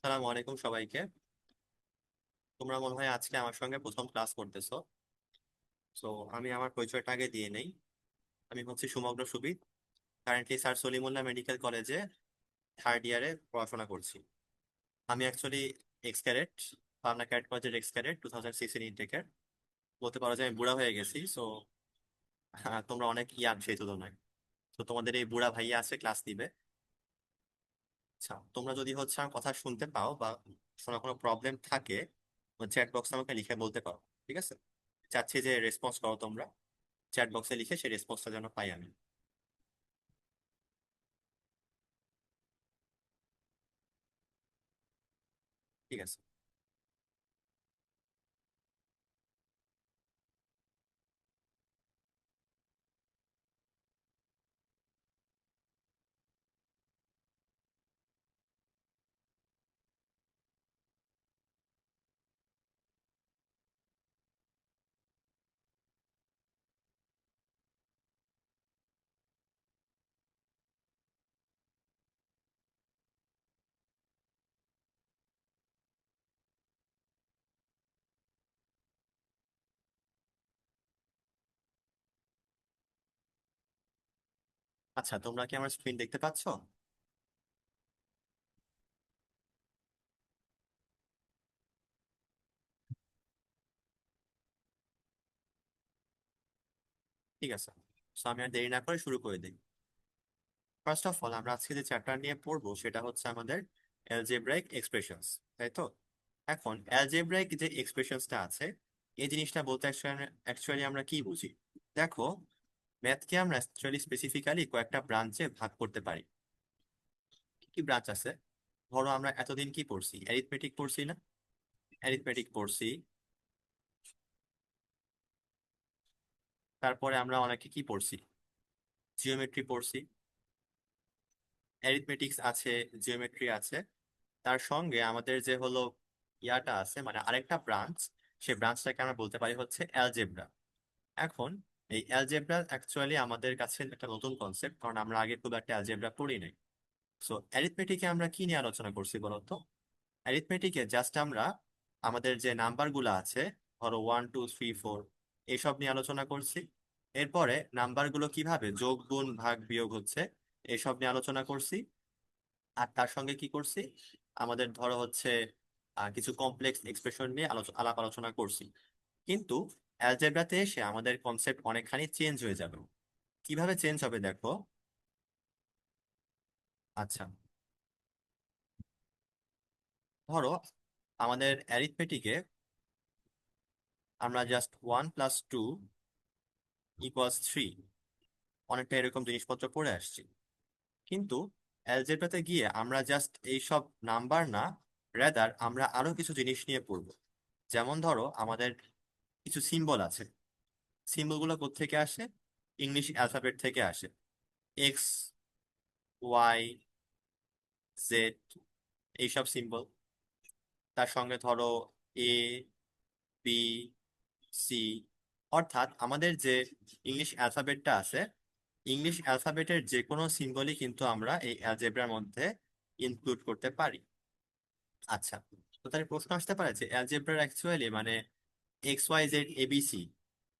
সালাম আলাইকুম সবাইকে। তোমরা মনে হয় আজকে আমার সঙ্গে প্রথম ক্লাস করতেছো। তো আমি আমার পরিচয়টা আগে দিয়ে নেই। আমি হচ্ছে সুমগ্ন Subid, currently sir Salimullah medical কলেজে থার্ড ইয়ারে পড়াশোনা করছি। আমি actually x cadet, Pabna cadet কলেজের এক্স ক্যাডেট 2006 ইনটেকের। বলতে পারো যে আমি বুড়া হয়ে গেছি। সো তোমরা অনেক ইয়াং সেই তুলনায়। তো তোমাদের এই বুড়া ভাইয়া আছে ক্লাস নিবে। আচ্ছা, তোমরা যদি হচ্ছে আমার কথা শুনতে পাও বা শোনার কোনো প্রবলেম থাকে, চ্যাট বক্সে আমাকে লিখে বলতে পারো। ঠিক আছে? চাচ্ছি যে রেসপন্স করো তোমরা, চ্যাট বক্সে লিখে সেই রেসপন্সটা যেন পাই আমি। ঠিক আছে। আচ্ছা, তোমরা কি আমার স্ক্রিন দেখতে পাচ্ছ? ঠিক আছে। তো আমি আর দেরি না করে শুরু করে দিই। ফার্স্ট অফ অল, আমরা আজকে যে চ্যাপ্টার নিয়ে পড়বো সেটা হচ্ছে আমাদের অ্যালজেব্রাইক এক্সপ্রেশনস, তাই তো? এখন অ্যালজেব্রাইক যে এক্সপ্রেশনসটা আছে, এই জিনিসটা বলতে অ্যাকচুয়ালি আমরা কি বুঝি? দেখো, ম্যাথকে আমরা অ্যাকচুয়ালি স্পেসিফিক্যালি কয়েকটা ব্রাঞ্চে ভাগ করতে পারি। কি কি ব্রাঞ্চ আছে? ধরো, আমরা এতদিন কি পড়ছি? অ্যারিথমেটিক পড়ছি না? অ্যারিথমেটিক পড়ছি। তারপরে আমরা অনেকে কি পড়ছি? জিওমেট্রি পড়ছি। অ্যারিথমেটিক্স আছে, জিওমেট্রি আছে। তার সঙ্গে আমাদের যে হলো ইয়াটা আছে, মানে আরেকটা ব্রাঞ্চ, সেই ব্রাঞ্চটাকে আমরা বলতে পারি হচ্ছে অ্যালজেব্রা। এখন এই অ্যালজেব্রা অ্যাকচুয়ালি আমাদের কাছে একটা নতুন কনসেপ্ট, কারণ আমরা আগে খুব একটা অ্যালজেব্রা পড়ি নাই। সো অ্যারিথমেটিকে আমরা কি নিয়ে আলোচনা করছি বলতো? অ্যারিথমেটিকে জাস্ট আমরা আমাদের যে নাম্বারগুলো আছে, ধরো 1 2 3 4, এইসব নিয়ে আলোচনা করছি। এরপরে নাম্বারগুলো কিভাবে যোগ গুণ ভাগ বিয়োগ হচ্ছে, এইসব নিয়ে আলোচনা করছি। আর তার সঙ্গে কি করছি, আমাদের ধরো হচ্ছে কিছু কমপ্লেক্স এক্সপ্রেশন নিয়ে আলাপ আলোচনা করছি। কিন্তু অ্যালজেব্রাতে এসে আমাদের কনসেপ্ট অনেকখানি চেঞ্জ হয়ে যাবে। কিভাবে চেঞ্জ হবে দেখো। আচ্ছা, ধরো আমাদের অ্যারিথমেটিকে আমরা জাস্ট 1 + 2 = 3, অনেকটা এরকম জিনিসপত্র পড়ে আসছি। কিন্তু অ্যালজেব্রাতে গিয়ে আমরা জাস্ট এইসব নাম্বার না, রেদার আমরা আরো কিছু জিনিস নিয়ে পড়বো। যেমন ধরো, আমাদের কিছু সিম্বল আছে। সিম্বল গুলো কোত্থেকে আসে? ইংলিশ অ্যালফাবেট থেকে আসে। এক্স, ওয়াই, জেড, এইসব সিম্বল। তার সঙ্গে ধরো এ, বি, সি। অর্থাৎ আমাদের যে ইংলিশ অ্যালফাবেটটা আছে, ইংলিশ অ্যালফাবেটের যে কোনো সিম্বলই কিন্তু আমরা এই অ্যালজেব্রার মধ্যে ইনক্লুড করতে পারি। আচ্ছা, তো তাহলে প্রশ্ন আসতে পারে যে অ্যালজেব্রার অ্যাকচুয়ালি মানে এক্স ওয়াই জেড এবিসি,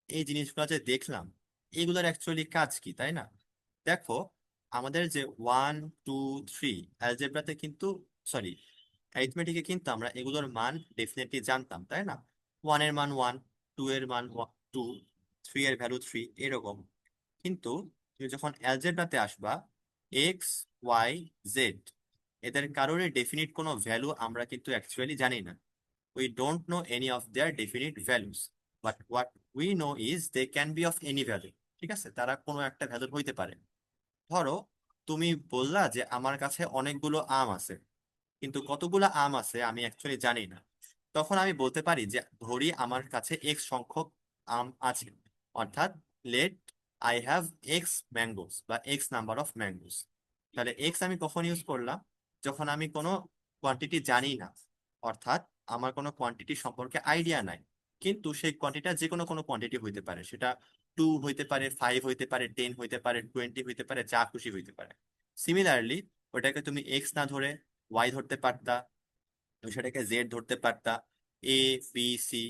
এই জিনিসগুলো যে দেখলাম, এগুলোর অ্যাকচুয়ালি কাজ কি, তাই না? দেখো, আমাদের যে 1 2 3 অ্যালজেব্রাতে কিন্তু, সরি, অ্যারিথমেটিকে কিন্তু আমরা এগুলোর মান ডেফিনেটলি জানতাম, তাই না? 1 এর মান 1, 2 এর মান 2, 3 এর ভ্যালু 3, এরকম। কিন্তু তুমি যখন অ্যালজেব্রাতে আসবা, এক্স, ওয়াই, জেড, এদের কারোরই ডেফিনিট কোনো ভ্যালু আমরা কিন্তু অ্যাকচুয়ালি জানি না। We don't know any of their definite values, but what we know is they can be of any value. ঠিক আছে, তারা কোনো একটা ভ্যালুর হইতে পারে। ধরো, তুমি বললা যে আমার কাছে অনেকগুলো আম আছে, কিন্তু কতগুলো আম আছে আমি অ্যাকচুয়ালি জানি না। তখন আমি বলতে পারি যে ধরি আমার কাছে এক্স সংখ্যক আম আছে, অর্থাৎ let I have x mangoes বা এক্স নাম্বার অফ ম্যাঙ্গোস। তাহলে এক্স আমি কখন ইউজ করলাম? যখন আমি কোনো কোয়ান্টিটি জানি না, অর্থাৎ আমার কোনো কোয়ান্টিটি সম্পর্কে আইডিয়া নাই। কিন্তু সেই কোয়ান্টিটিটা যে কোনো কোনো কোয়ান্টিটি হইতে পারে, সেটা 2 হইতে পারে, 5 হইতে পারে, 10 হইতে পারে, 20 হইতে পারে, যা খুশি হইতে পারে। সিমিলারলি, ওটাকে তুমি এক্স না ধরে ওয়াই ধরতে পারতা, তুমি সেটাকে জেড ধরতে পারতা, এ, বি, সি,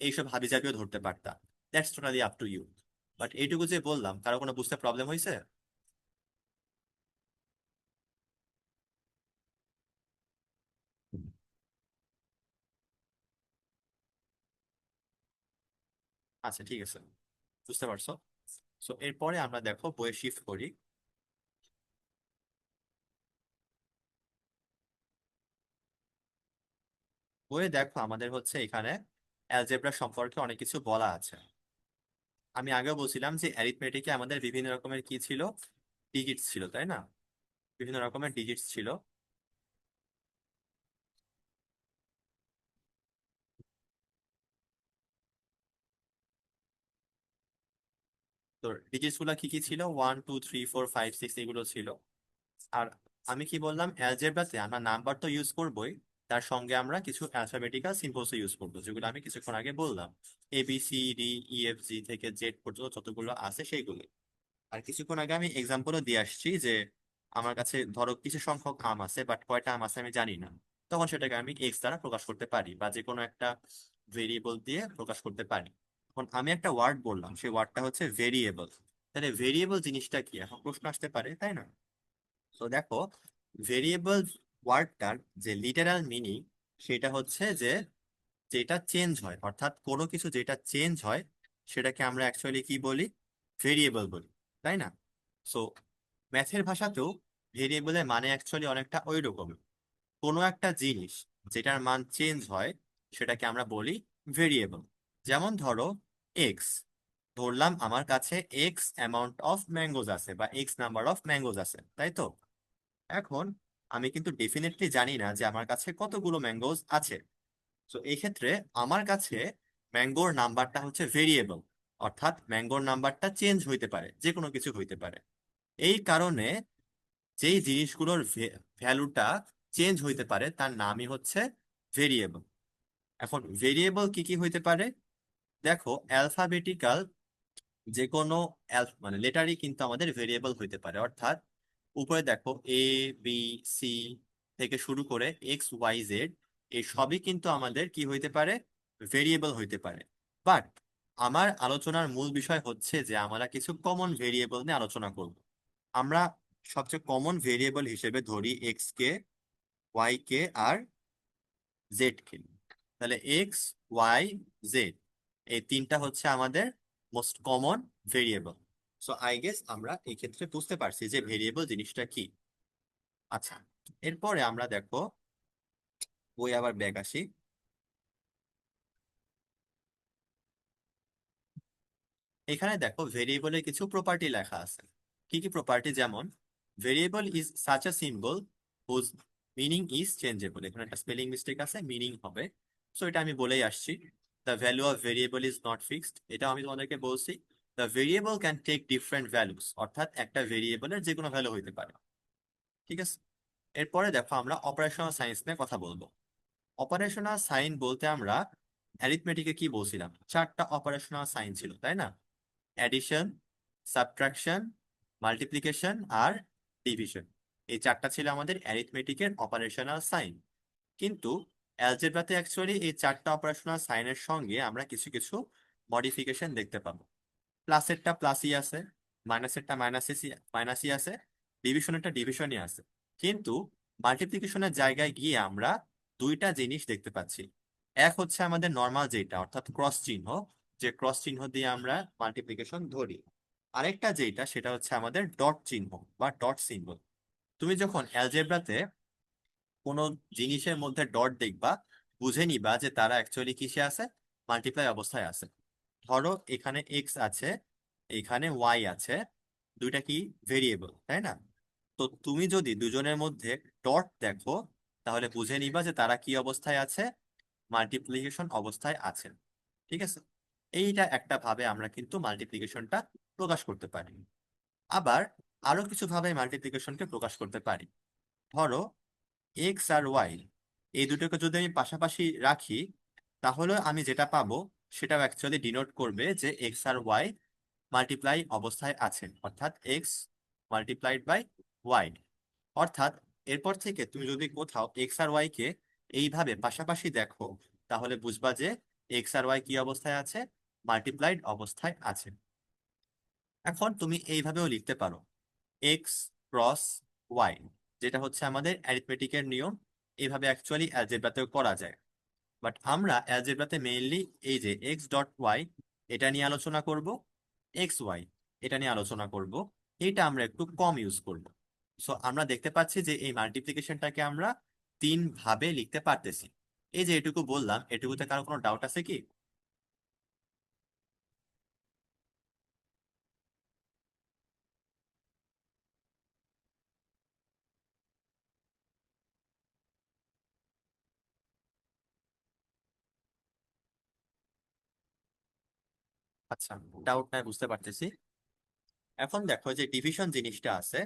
এইসব হাবিজাবিও ধরতে পারতা। That's totally up to you. But এইটুকু যে বললাম, কারো কোনো বুঝতে প্রবলেম হয়েছে? আচ্ছা, ঠিক আছে, বুঝতে পারছো। সো এরপরে আমরা দেখো বইয়ে শিফট করি। বইয়ে দেখো আমাদের হচ্ছে এখানে অ্যালজেব্রা সম্পর্কে অনেক কিছু বলা আছে। আমি আগেও বলছিলাম যে অ্যারিথমেটিকে আমাদের বিভিন্ন রকমের কি ছিল, ডিজিটস ছিল, তাই না? বিভিন্ন রকমের ডিজিটস ছিল। তো ডিজিটস গুলা কি কি ছিল? 1 2 3 4 5 6, এগুলো ছিল। আর আমি কি বললাম, অ্যালজেব্রাতে আমরা নাম্বার তো ইউজ করবোই, তার সঙ্গে আমরা কিছু অ্যালফাবেটিক্যাল সিম্বলসও ইউজ করবো, যেগুলো আমি কিছুক্ষণ আগে বললাম। ABCDEFG থেকে জেড পর্যন্ত যতগুলো আছে সেইগুলো। আর কিছুক্ষণ আগে আমি এক্সাম্পলও দিয়ে আসছি যে আমার কাছে ধরো কিছু সংখ্যক আম আছে, বাট কয়টা আম আছে আমি জানি না। তখন সেটাকে আমি এক্স দ্বারা প্রকাশ করতে পারি, বা যে কোনো একটা ভেরিয়েবল দিয়ে প্রকাশ করতে পারি। এখন আমি একটা ওয়ার্ড বললাম, সেই ওয়ার্ডটা হচ্ছে ভেরিয়েবল। তাহলে ভেরিয়েবল জিনিসটা কি, এখন প্রশ্ন আসতে পারে, তাই না? তো দেখো, ভেরিয়েবল ওয়ার্ডটার যে লিটারাল মিনিং, সেটা হচ্ছে যে যেটা চেঞ্জ হয়, অর্থাৎ কোনো কিছু যেটা চেঞ্জ হয় সেটাকে আমরা অ্যাকচুয়ালি কি বলি, ভেরিয়েবল বলি, তাই না? সো ম্যাথের ভাষাতেও ভেরিয়েবলের মানে অ্যাকচুয়ালি অনেকটা ওই রকম। কোনো একটা জিনিস যেটার মান চেঞ্জ হয় সেটাকে আমরা বলি ভেরিয়েবল। যেমন ধরো এক্স, ধরলাম আমার কাছে এক্স অ্যামাউন্ট অফ ম্যাঙ্গোজ আছে, বা এক্স নাম্বার অফ ম্যাঙ্গোজ আছে, তাই তো? এখন আমি কিন্তু ডেফিনেটলি জানি না যে আমার কাছে কতগুলো ম্যাঙ্গোজ আছে। তো এই ক্ষেত্রে আমার কাছে ম্যাঙ্গোর নাম্বারটা হচ্ছে ভেরিয়েবল, অর্থাৎ ম্যাঙ্গোর নাম্বারটা চেঞ্জ হইতে পারে, যে কোনো কিছু হইতে পারে। এই কারণে যেই জিনিসগুলোর ভ্যালুটা চেঞ্জ হইতে পারে তার নামই হচ্ছে ভেরিয়েবল। এখন ভেরিয়েবল কি কি হইতে পারে? দেখো, অ্যালফাবেটিক্যাল যে কোনো মানে লেটারই কিন্তু আমাদের ভেরিয়েবল হইতে পারে। অর্থাৎ উপরে দেখো ABC থেকে শুরু করে XYZ, এই সবই কিন্তু আমাদের কি হইতে পারে, ভেরিয়েবল হইতে পারে। বাট আমার আলোচনার মূল বিষয় হচ্ছে যে আমরা কিছু কমন ভেরিয়েবল নিয়ে আলোচনা করব। আমরা সবচেয়ে কমন ভেরিয়েবল হিসেবে ধরি এক্স কে, ওয়াই কে, আর জেড কে। তাহলে এক্স, ওয়াই, জেড, এই তিনটা হচ্ছে আমাদের most common variable. So I guess আমরা এই ক্ষেত্রে বুঝতে পারছি যে ভেরিয়েবল জিনিসটা কি। আচ্ছা, এরপরে আমরা দেখো বই আবার ব্যাক আসি। এখানে দেখো ভেরিয়েবলের কিছু প্রপার্টি লেখা আছে। কি কি প্রপার্টি? যেমন variable is such a symbol whose meaning is changeable. এখানে একটা স্পেলিং মিস্টেক আছে, মিনিং হবে। সো এটা আমি বলেই আসছি। The value of variable is not fixed, এটা আমি তোমাদেরকে বলছি। The variable can take different values, অর্থাৎ একটা ভেরিয়েবলের যে কোনো ভ্যালু হইতে পারে। ঠিক আছে। এরপরে দেখো আমরা অপারেশনাল সায়েন্স নিয়ে কথা বলবো। অপারেশনাল সাইন বলতে আমরা অ্যারিথমেটিকে কি বলছিলাম, চারটা অপারেশনাল সাইন ছিল, তাই না? অ্যাডিশন, সাবট্রাকশন, মাল্টিপ্লিকেশন আর ডিভিশন। এই চারটা ছিল আমাদের অ্যারিথমেটিকের অপারেশনাল সাইন। কিন্তু অ্যালজেব্রাতে অ্যাকচুয়ালি এই চারটা অপারেশনাল সাইনের সঙ্গে আমরা কিছু কিছু মডিফিকেশন দেখতে পাবো। প্লাসেরটা প্লাসই আছে, মাইনাসেরটা মাইনাসই আছে, ডিভিশনেরটা ডিভিশনই আছে। কিন্তু মাল্টিপ্লিকেশনের জায়গায় গিয়ে আমরা দুইটা জিনিস দেখতে পাচ্ছি। এক হচ্ছে আমাদের নর্মাল যেটা, অর্থাৎ ক্রস চিহ্ন, যে ক্রস চিহ্ন দিয়ে আমরা মাল্টিপ্লিকেশন ধরি। আরেকটা যেটা, সেটা হচ্ছে আমাদের ডট চিহ্ন বা ডট সিম্বল। তুমি যখন অ্যালজেব্রাতে কোনো জিনিসের মধ্যে ডট দেখবা, বুঝে নিবা যে তারা অ্যাকচুয়ালি কিসে আছে, মাল্টিপ্লাই অবস্থায় আছে। ধরো এখানে এক্স আছে, এখানে ওয়াই আছে, দুইটা কি ভেরিয়েবল, তাই না? তো তুমি যদি দুজনের মধ্যে ডট দেখো, তাহলে বুঝে নিবা যে তারা কি অবস্থায় আছে, মাল্টিপ্লিকেশন অবস্থায় আছে। ঠিক আছে। এইটা একটা ভাবে আমরা কিন্তু মাল্টিপ্লিকেশনটা প্রকাশ করতে পারি। আবার আরো কিছু ভাবে মাল্টিপ্লিকেশনকে প্রকাশ করতে পারি। ধরো এক্স আর ওয়াই, এই দুটোকে যদি আমি পাশাপাশি রাখি, তাহলে আমি যেটা পাবো সেটাও অ্যাকচুয়ালি ডিনোট করবে যে এক্স আর ওয়াই মাল্টিপ্লাই অবস্থায় আছেন, অর্থাৎ এক্স মাল্টিপ্লাইড বাই ওয়াই। অর্থাৎ এরপর থেকে তুমি যদি কোথাও এক্স আর ওয়াই কে এইভাবে পাশাপাশি দেখো, তাহলে বুঝবা যে এক্স আর ওয়াই কি অবস্থায় আছে, মাল্টিপ্লাইড অবস্থায় আছে। এখন তুমি এইভাবেও লিখতে পারো, এক্স ক্রস ওয়াই, যেটা হচ্ছে আমাদের অ্যারিথমেটিকের নিয়ম। এইভাবে অ্যাকচুয়ালি অ্যালজেব্রাতেও করা যায়। বাট আমরা অ্যালজেব্রাতে মেইনলি এই যে এক্স ডট ওয়াই এটা নিয়ে আলোচনা করব, এক্স ওয়াই এটা নিয়ে আলোচনা করব। এটা আমরা একটু কম ইউজ করব। সো আমরা দেখতে পাচ্ছি যে এই মাল্টিপ্লিকেশনটাকে আমরা তিন ভাবে লিখতে পারতেছি। এই যে এটুকু বললাম, এটুকুতে কারো কোনো ডাউট আছে কি? আচ্ছা, ডাউট নাই, বুঝতে পারতেছি। এখন দেখো যে ডিভিশন জিনিসটা আছে,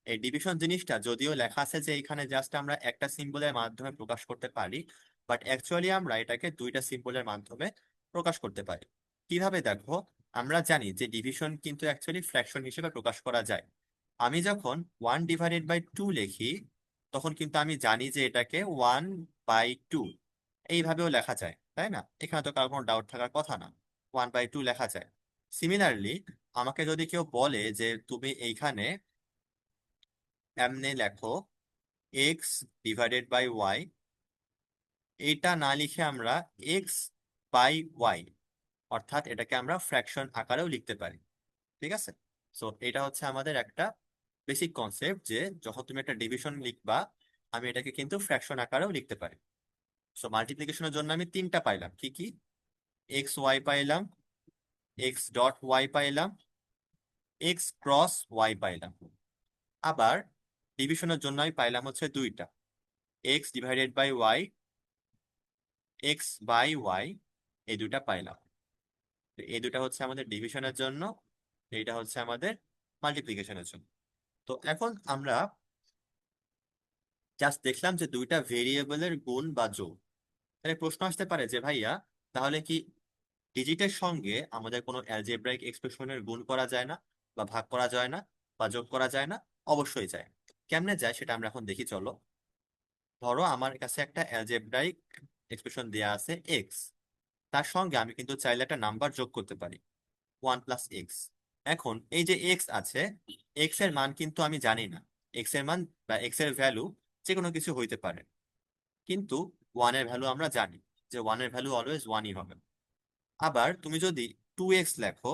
এই ডিভিশন জিনিসটা যদিও লেখা আছে যে এখানে জাস্ট আমরা একটা সিম্বলের মাধ্যমে প্রকাশ করতে পারি, বাট অ্যাকচুয়ালি আমরা এটাকে দুইটা সিম্বলের মাধ্যমে প্রকাশ করতে পারি। কিভাবে দেখো, আমরা জানি যে ডিভিশন কিন্তু অ্যাকচুয়ালি ফ্র্যাকশন হিসেবে প্রকাশ করা যায়। আমি যখন 1/2 লিখি, তখন কিন্তু আমি জানি যে এটাকে 1/2 এইভাবেও লেখা যায়, তাই না? এখানে তো কারো কোনো ডাউট থাকার কথা না, 1/2 লেখা যায়। সিমিলারলি আমাকে যদি কেউ বলে যে তুমি এইখানে এমনে লেখো x/y, এটা না লিখে আমরা x/y, অর্থাৎ এটাকে আমরা ফ্র্যাকশন আকারেও লিখতে পারি। ঠিক আছে? সো এটা হচ্ছে আমাদের একটা বেসিক কনসেপ্ট যে যখন তুমি একটা ডিভিশন লিখবা, আমি এটাকে কিন্তু ফ্র্যাকশন আকারেও লিখতে পারি। সো মাল্টিপ্লিকেশনের জন্য আমি তিনটা পাইলাম, কি কি? এক্স ওয়াই পাইলাম, এক্স ডট ওয়াই পাইলাম, এক্স ক্রস ওয়াই পাইলাম। আবার ডিভিশনের জন্য আমি পাইলাম হচ্ছে দুইটা, x/y, x/y, এই দুটা পাইলাম। তো এই দুটা হচ্ছে আমাদের ডিভিশনের জন্য, এইটা হচ্ছে আমাদের মাল্টিপ্লিকেশনের জন্য। তো এখন আমরা জাস্ট দেখলাম যে দুইটা ভেরিয়েবলের গুণ বা যোগ। তাহলে প্রশ্ন আসতে পারে যে ভাইয়া, তাহলে কি ডিজিটের সঙ্গে আমাদের কোনো অ্যালজেব্রাইক এক্সপ্রেশনের গুণ করা যায় না, বা ভাগ করা যায় না, বা যোগ করা যায় না? অবশ্যই যায়। কেমনে যায় সেটা আমরা এখন দেখি, চলো। ধরো আমার কাছে একটা অ্যালজেব্রাইক এক্সপ্রেশন দেয়া আছে এক্স, তার সঙ্গে আমি কিন্তু চাইলে একটা নাম্বার যোগ করতে পারি, 1+x। এখন এই যে এক্স আছে, এক্স এর মান কিন্তু আমি জানি না। এক্স এর মান বা এক্স এর ভ্যালু যে কোনো কিছু হইতে পারে, কিন্তু ওয়ানের ভ্যালু আমরা জানি যে ওয়ানের ভ্যালু অলওয়েজ ওয়ানই হবে। আবার তুমি যদি 2x লেখো,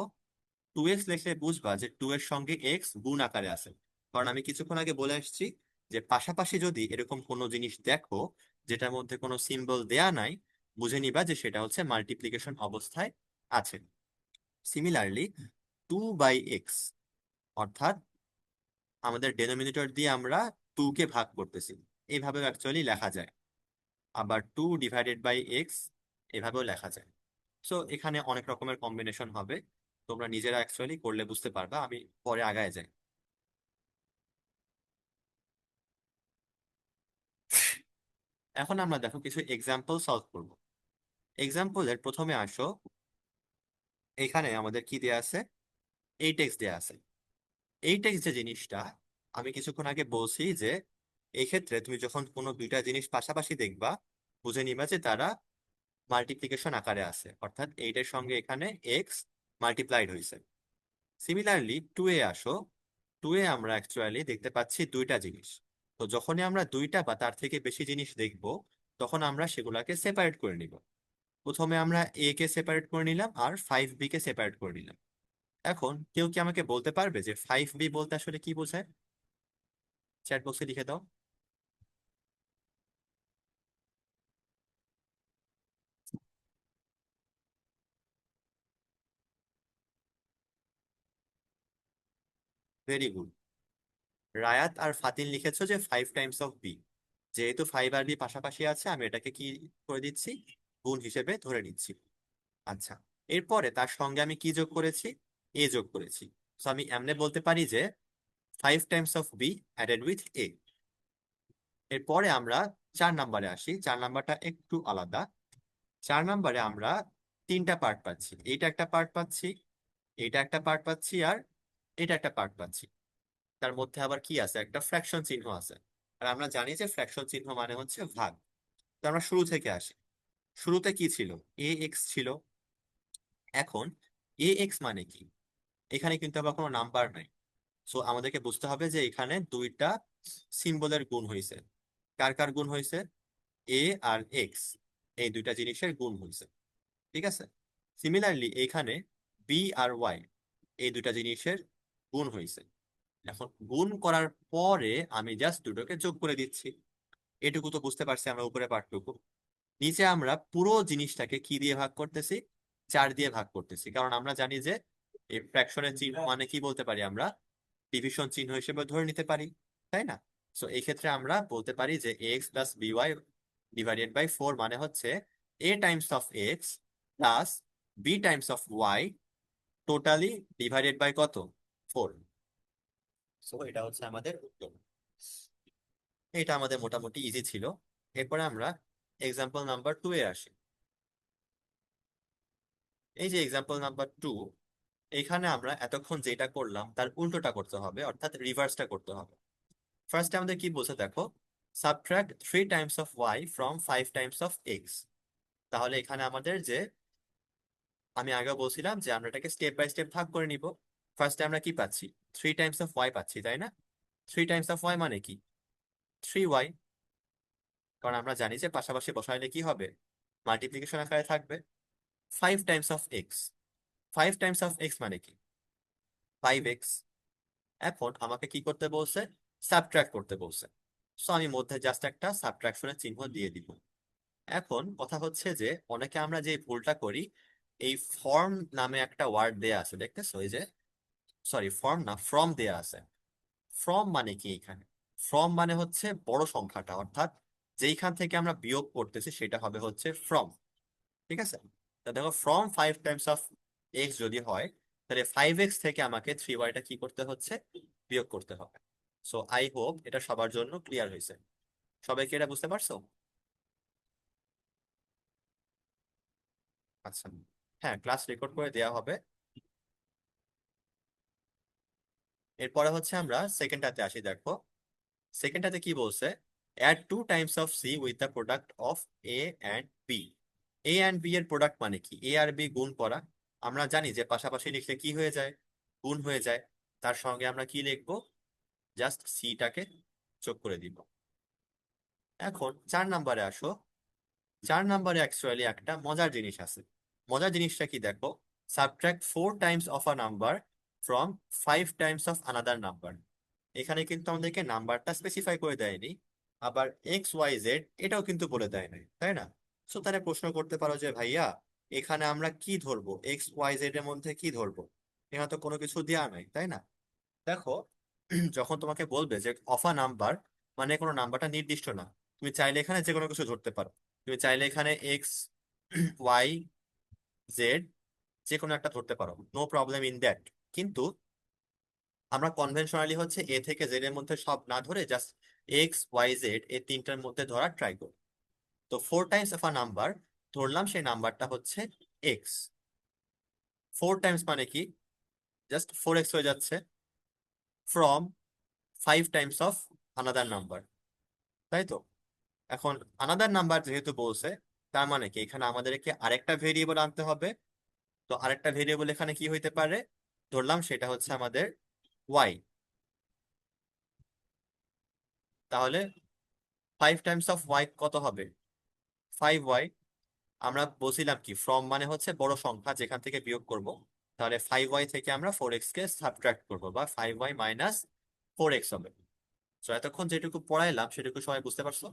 2x লিখলে বুঝবা যে 2 এর সঙ্গে এক্স গুণ আকারে আছে। কারণ আমি কিছুক্ষণ আগে বলে আসছি যে পাশাপাশি যদি এরকম কোনো জিনিস দেখো যেটার মধ্যে কোনো সিম্বল দেয়া নাই, বুঝে নিবা যে সেটা হচ্ছে মাল্টিপ্লিকেশন অবস্থায় আছে। সিমিলারলি 2/x, অর্থাৎ আমাদের ডেনোমিনেটর দিয়ে আমরা 2 কে ভাগ করতেছি, এইভাবে অ্যাকচুয়ালি লেখা যায়। আবার 2/x এভাবেও লেখা যায়। সো এখানে অনেক রকমের কম্বিনেশন হবে, তোমরা নিজেরা অ্যাকচুয়ালি করলে বুঝতে পারবা। আমি পরে আগায় যাই। এখন আমরা দেখো কিছু এক্সাম্পল সলভ করব। এক্সাম্পলের প্রথমে আসো, এখানে আমাদের কি দেয়া আছে, এই টেক্সট দেয়া আছে। এই টেক্সট যে জিনিসটা আমি কিছুক্ষণ আগে বলছি যে এই ক্ষেত্রে তুমি যখন কোনো দুইটা জিনিস পাশাপাশি দেখবা, বুঝে নিবা যে তারা মাল্টিপ্লিকেশন আকারে আছে, অর্থাৎ এইটার সঙ্গে এখানে এক্স মাল্টিপ্লাইড হয়েছে। সিমিলারলি 2 এ আসো, 2 এ আমরা অ্যাকচুয়ালি দেখতে পাচ্ছি দুইটা জিনিস। তো যখনই আমরা দুইটা বা তার থেকে বেশি জিনিস দেখব, তখন আমরা সেগুলাকে সেপারেট করে নিব। প্রথমে আমরা এ কে সেপারেট করে নিলাম আর 5b কে সেপারেট করে নিলাম। এখন কেউ কি আমাকে বলতে পারবে যে 5b বলতে আসলে কি বোঝায়? চ্যাট বক্সে লিখে দাও। Very good. রায়াত আর ফাতিন লিখেছো যে 5 টাইমস অফ বি। যেহেতু 5 আর বি পাশাপাশি আছে, আমি এটাকে কি করে দিচ্ছি, গুণ হিসেবে ধরে নিচ্ছি। আচ্ছা, এরপরে তার সঙ্গে আমি কি যোগ করেছি, এ যোগ করেছি। তো আমি এমনি বলতে পারি যে 5 times of be added with a. এরপরে আমরা 4 নাম্বারে আসি, 4 নাম্বারটা একটু আলাদা। 4 নাম্বারে আমরা তিনটা পার্ট পাচ্ছি, এইটা একটা পার্ট পাচ্ছি, এইটা একটা পার্ট পাচ্ছি, আর এটা একটা পার্ট পাচ্ছি। তার মধ্যে আবার কি আছে, একটা ফ্র্যাকশন চিহ্ন আছে। আর আমরা জানি যে ফ্র্যাকশন চিহ্ন মানে হচ্ছে ভাগ। তো আমরা শুরু থেকে আসি। শুরুতে কি ছিল? এ এক্স ছিল। এখন এ এক্স মানে কি? এখানে কিন্তু আবার কোনো নাম্বার নাই। সো আমাদেরকে বুঝতে হবে যে এখানে দুইটা সিম্বলের গুণ হয়েছে। কার কার গুণ হয়েছে? এ আর এক্স, এই দুইটা জিনিসের গুণ হয়েছে। ঠিক আছে। সিমিলারলি এখানে বি আর ওয়াই, এই দুইটা জিনিসের গুণ হয়েছে। এখন গুণ করার পরে আমি জাস্ট দুটোকে যোগ করে দিচ্ছি। এটুকু তো বুঝতে পারছি আমরা, উপরে পার্টটুকু। নিচে আমরা পুরো জিনিসটাকে কি দিয়ে ভাগ করতেছি? 4 দিয়ে ভাগ করতেছি, কারণ আমরা জানি যে এই ফ্র্যাকশনের চিহ্ন মানে কি বলতে পারি আমরা? ডিভিশন চিহ্ন হিসেবে ধরে নিতে পারি, তাই না? সো এই ক্ষেত্রে আমরা বলতে পারি যে x plus b y divided by 4 মানে হচ্ছে a times of x plus b times of y totally divided by কত? 4। সো এটা হচ্ছে আমাদের উত্তর। এটা আমাদের মোটামুটি ইজি ছিল। এরপরে আমরা এক্সাম্পল নাম্বার 2 এ আসি। এই যে এক্সাম্পল নাম্বার 2, এখানে আমরা এতক্ষণ যেটা করলাম তার উল্টোটা করতে হবে, অর্থাৎ রিভার্সটা করতে হবে। ফার্স্ট আমাদের কি বলছে দেখো, subtract 3 times of y from 5 times of x. তাহলে এখানে আমাদের যে, আমি আগেও বলছিলাম যে আমরা এটাকে স্টেপ বাই স্টেপ ভাগ করে নিব। ফার্স্টে আমরা কি পাচ্ছি? 3 টাইমস অফ ওয়াই পাচ্ছি, তাই না? 3 টাইমস অফ ওয়াই মানে কি? 3y। কারণ আমরা জানি যে পাশাপাশি বসাইলে কি হবে? মাল্টিপ্লিকেশন আকারে থাকবে। 5 times of x, 5 times of x মানে কি? 5x। এখন আমাকে কি করতে বলছে? সাবট্রাক্ট করতে বলছে। সো আমি মধ্যে জাস্ট একটা সাবট্রাকশনের চিহ্ন দিয়ে দিব। এখন কথা হচ্ছে যে অনেকে আমরা যে ভুলটা করি, এই ফর্ম নামে একটা ওয়ার্ড দেয়া আছে, দেখতেছো? এই যে, সরি ফর্ম না, ফ্রম দেয়া আছে। ফ্রম মানে কি এখানে? ফ্রম মানে হচ্ছে বড় সংখ্যাটা, অর্থাৎ যেইখান থেকে আমরা বিয়োগ করতেছি সেটা হবে হচ্ছে ফ্রম। ঠিক আছে। তা দেখো, ফ্রম 5 টাইমস অফ এক্স যদি হয়, তাহলে 5x থেকে আমাকে 3y-টা কি করতে হচ্ছে? বিয়োগ করতে হবে। সো আই হোপ এটা সবার জন্য ক্লিয়ার হয়েছে। সবাই কি এটা বুঝতে পারছো? আচ্ছা। হ্যাঁ, ক্লাস রেকর্ড করে দেওয়া হবে। এরপরে হচ্ছে আমরা সেকেন্ডটাতে আসি, দেখো। সেকেন্ডটাতে কি বলছে? Add 2 times of c with the product of a and b. A and b এর প্রোডাক্ট মানে কি? এ আর বি গুণ করা। আমরা জানি যে পাশাপাশি লিখলে কি হয়ে যায়? গুণ হয়ে যায়। তার সঙ্গে আমরা কি লিখবো? জাস্ট সিটাকে যোগ করে দিব। এখন 4 নাম্বারে আসো। 4 নাম্বারে অ্যাকচুয়ালি একটা মজার জিনিস আছে। মজার জিনিসটা কি দেখো, subtract 4 times of a number from 5 times of another number. এখানে কিন্তু আমাদেরকে নাম্বারটা স্পেসিফাই করে দেয়নি, আবার এক্স ওয়াই জেড এটাও কিন্তু বলে দেয় নাই, তাই না? সো তাহলে প্রশ্ন করতে পারো যে ভাইয়া, এখানে আমরা কি ধরবো? এক্স ওয়াই জেড এর মধ্যে কি ধরবো? এখানে তো কোনো কিছু দেওয়া নাই, তাই না? দেখো, যখন তোমাকে বলবে যে অফ আ নাম্বার, মানে কোনো নাম্বারটা নির্দিষ্ট না। তুমি চাইলে এখানে যে কোনো কিছু ধরতে পারো। তুমি চাইলে এখানে এক্স ওয়াই জেড যে কোনো একটা ধরতে পারো, নো প্রবলেম ইন দ্যাট। কিন্তু আমরা কনভেনশনালি হচ্ছে এ থেকে জেড এর মধ্যে সব না ধরে জাস্ট এক্স ওয়াই জেড এই তিনটার মধ্যে ধরার ট্রাই করি। তো 4 টাইমস অফ আ নাম্বার ধরলাম, সেই নাম্বারটা হচ্ছে এক্স। 4 টাইমস মানে কি? জাস্ট 4x হয়ে যাচ্ছে from 5 times of another number, তাই তো? এখন আনাদার নাম্বার যেহেতু বলছে, তার মানে কি এখানে আমাদেরকে আরেকটা ভেরিয়েবল আনতে হবে। তো আরেকটা ভেরিয়েবল এখানে কি হইতে পারে? ধরলাম সেটা হচ্ছে আমাদের ওয়াই। তাহলে 5 টাইমস অফ ওয়াই কত হবে? 5y। আমরা বলছিলাম কি ফ্রম মানে হচ্ছে বড় সংখ্যা যেখান থেকে বিয়োগ করব। তাহলে 5y থেকে আমরা 4x কে সাবট্রাক্ট করবো, বা 5y মাইনাস 4x হবে। তো এতক্ষণ যেটুকু পড়াইলাম সেটুকু সবাই বুঝতে পারছো?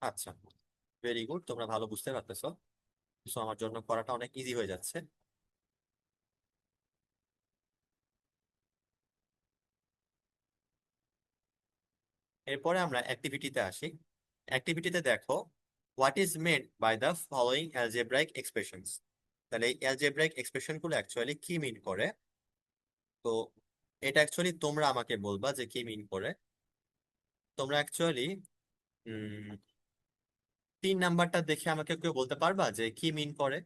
আচ্ছা, ভেরি গুড, তোমরা ভালো বুঝতে পারতেছো। সো আমার জন্য পড়াটা অনেক ইজি হয়ে যাচ্ছে। এরপরে আমরা অ্যাক্টিভিটিতে আসি। অ্যাক্টিভিটিতে দেখো, what is meant by the following algebraic expressions. তাহলে এই অ্যালজেব্রাইক এক্সপ্রেশন গুলো অ্যাকচুয়ালি কি মিন করে? তো এটা অ্যাকচুয়ালি তোমরা আমাকে বলবা যে কি মিন করে। তোমরা অ্যাকচুয়ালি 3 নাম্বারটা দেখে আমাকে কেউ বলতে পারবা যে কি মিন করে?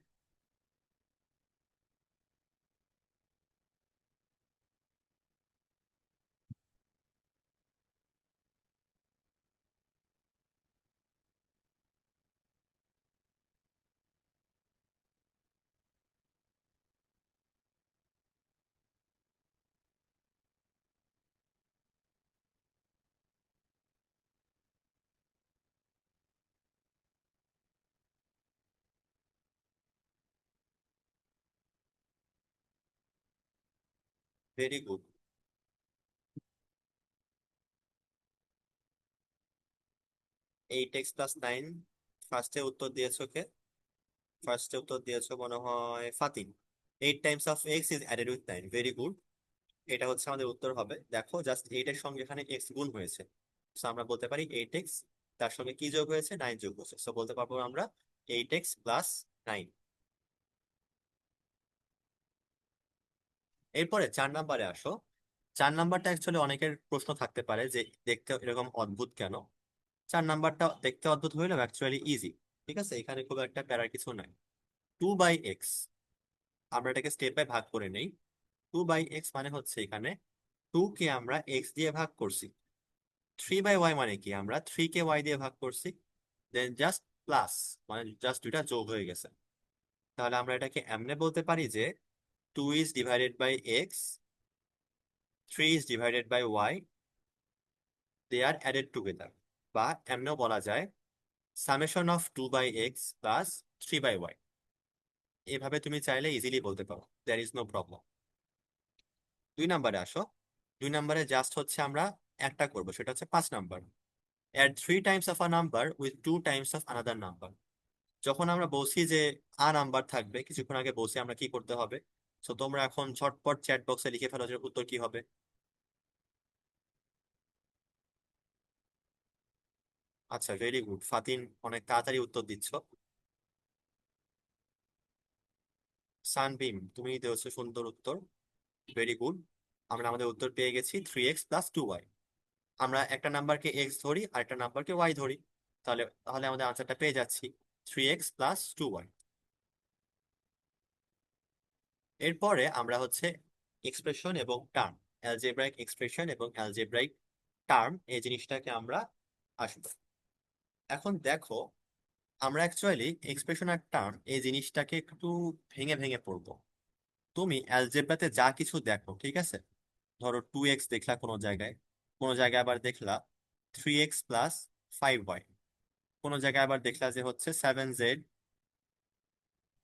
Very good. 8x+9, ফার্স্টে উত্তর দিয়েছো কে? ফার্স্টে উত্তর দিয়েছো মনে হয় Fatin. 8 Times of x is added with 9, very good. এটা হচ্ছে আমাদের উত্তর হবে। দেখো জাস্ট 8 এর সঙ্গে এখানে x গুণ হয়েছে, সো আমরা বলতে পারি 8x, তার সঙ্গে কি যোগ হয়েছে, 9 যোগ হয়েছে, সো বলতে পারবো আমরা 8x+9। এরপরে 4 নম্বরে আসো। 4 নম্বরটা অ্যাকচুয়ালি অনেকের প্রশ্ন থাকতে পারে যে দেখতে এরকম অদ্ভুত কেন। 4 নম্বরটা দেখতে অদ্ভুত হইলেও অ্যাকচুয়ালি ইজি। ঠিক আছে, এখানে খুব একটা প্যারার কিছু নাই। 2/x, আমরা এটাকে স্টেপ বাই ভাগ করে নেই। 2/x মানে হচ্ছে এখানে 2 কে আমরা x দিয়ে ভাগ করছি। 3/y মানে কি, আমরা 3 কে y দিয়ে ভাগ করছি, দেন জাস্ট প্লাস, মানে জাস্ট দুইটা যোগ হয়ে গেছে। তাহলে আমরা এটাকে এমনে বলতে পারি যে 2 is divided by x, 3 is divided by y, they are added together. বা এমনেও বলা যায় summation of 2/x plus 3/y। এভাবে তুমি চাইলে ইজিলি বলতে পারো, দ্যার ইজ নো প্রবলেম। 2 নম্বরে আসো। 2 নম্বরে জাস্ট হচ্ছে আমরা একটা করবো, সেটা হচ্ছে 5 নম্বর। Add 3 times of a number with 2 times of another number. যখন আমরা বলছি যে নাম্বার থাকবে, কিছুক্ষণ আগে বলছি আমরা কি করতে হবে, তো তোমরা এখন ঝটপট চ্যাট বক্সে লিখে ফেলো যে উত্তর কি হবে। আচ্ছা, ভেরি গুড ফাতিন, অনেক তাড়াতাড়ি উত্তর দিচ্ছ। সানবিম, তুমি দিয়েছো সুন্দর উত্তর, ভেরি গুড। আমরা আমাদের উত্তর পেয়ে গেছি 3x+2y। আমরা একটা নাম্বারকে এক্স ধরি আর একটা নাম্বারকে ওয়াই ধরি, তাহলে তাহলে আমাদের আনসারটা পেয়ে যাচ্ছি 3x+2y। এরপরে আমরা হচ্ছে এক্সপ্রেশন এবং টার্ম, অ্যালজেব্রাইক এক্সপ্রেশন এবং অ্যালজেব্রাইক টার্ম, এই জিনিসটাকে আমরা আসবো। এখন দেখো, আমরা অ্যাকচুয়ালি এক্সপ্রেশন আর টার্ম এই জিনিসটাকে একটু ভেঙে ভেঙে পড়বো। তুমি অ্যালজেব্রাতে যা কিছু দেখো, ঠিক আছে, ধরো 2x দেখলা কোনো জায়গায়, কোনো জায়গায় আবার দেখলা 3x+5y, কোনো জায়গায় আবার দেখলা যে হচ্ছে 7z,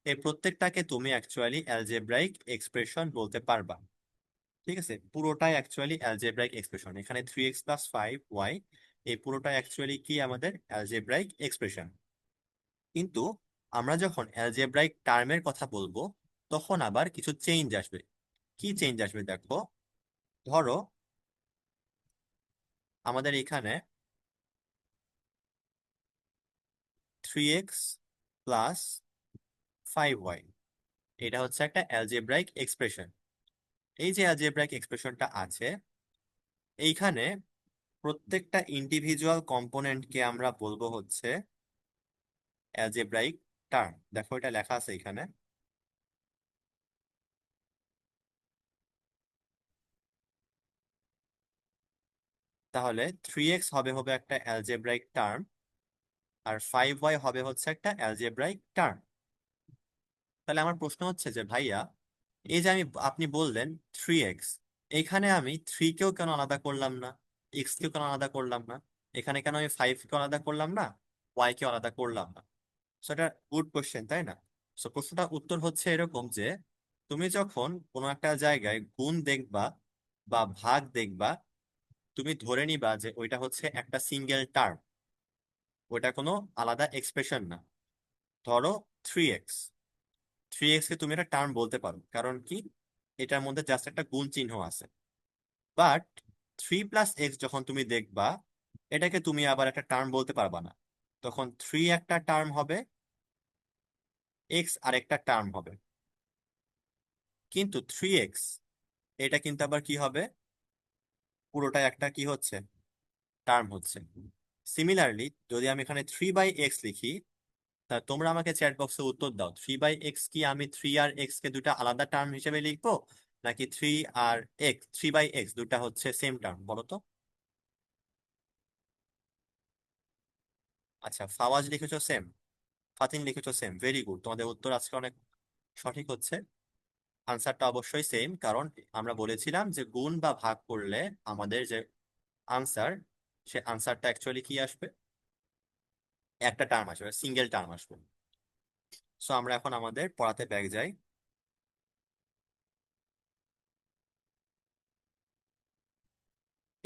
এই প্রত্যেকটাকে তুমি অ্যাকচুয়ালি অ্যালজেব্রাইক এক্সপ্রেশন বলতে পারবা। ঠিক আছে, পুরোটাই অ্যাকচুয়ালি অ্যালজেব্রাইক এক্সপ্রেশন। এখানে 3x+5y, এই পুরোটাই অ্যাকচুয়ালি কি আমাদের অ্যালজেব্রাইক এক্সপ্রেশন। কিন্তু আমরা যখন অ্যালজেব্রাইক টার্মের কথা বলবো, তখন আবার কিছু চেঞ্জ আসবে। কি চেঞ্জ আসবে দেখো, ধরো আমাদের এখানে 3x+5y, এটা হচ্ছে একটা অ্যালজেব্রাইক এক্সপ্রেশন। এই যে অ্যালজেব্রাইক এক্সপ্রেশনটা আছে, এইখানে প্রত্যেকটা ইন্ডিভিজুয়াল কম্পোনেন্টকে আমরা বলবো হচ্ছে অ্যালজেব্রাইক টার্ম। দেখো এটা লেখা আছে এখানে। তাহলে 3x হবে হবে একটা অ্যালজেব্রাইক টার্ম, আর 5y হবে হচ্ছে একটা অ্যালজেব্রাইক টার্ম। তাহলে আমার প্রশ্ন হচ্ছে যে ভাইয়া, এই যে আপনি বললেন 3x, এইখানে আমি 3 কেও কেন আলাদা করলাম না, x কেও কেন আলাদা করলাম না, এখানে কেন আমি 5 কেও আলাদা করলাম না, y কেও আলাদা করলাম না? সো এটা গুড কোশ্চেন, তাই না? সো প্রশ্নটা উত্তর হচ্ছে এরকম যে তুমি যখন কোনো একটা জায়গায় গুণ দেখবা বা ভাগ দেখবা, তুমি ধরে নিবা যে ওইটা হচ্ছে একটা সিঙ্গেল টার্ম, ওইটা কোনো আলাদা এক্সপ্রেশন না। ধরো 3x, 3x কে তুমি একটা টার্ম বলতে পারো, কারণ কি, এটার মধ্যে জাস্ট একটা গুণ চিহ্ন আছে। বাট 3+x যখন তুমি দেখবা, এটাকে তুমি আবার একটা টার্ম বলতে পারবা না। তখন 3 একটা টার্ম হবে, x আরেকটা টার্ম হবে। কিন্তু 3x, এটা কিন্তু আবার কি হবে, পুরোটা একটা কি হচ্ছে, টার্ম হচ্ছে। সিমিলারলি যদি আমি এখানে 3/x লিখি, তা তোমরা আমাকে চ্যাট বক্সে উত্তর দাও, 3/x কি আমি 3 আর x কে দুটা আলাদা টার্ম হিসেবে লিখবো, নাকি 3 বাই এক্স দুটা হচ্ছে সেম টার্ম, বলো তো? আচ্ছা, ফাওয়াজ লিখেছো সেম, ফাতিন লিখেছো সেম, ভেরি গুড, তোমাদের উত্তর আজকে অনেক সঠিক হচ্ছে। আনসারটা অবশ্যই সেম, কারণ আমরা বলেছিলাম যে গুণ বা ভাগ করলে আমাদের যে আনসার, সে আনসারটা অ্যাকচুয়ালি কি আসবে, একটা টার্ম আসবে, সিঙ্গেল টার্ম আসবে। সো আমরা এখন আমাদের পড়াতে ব্যাক যাই।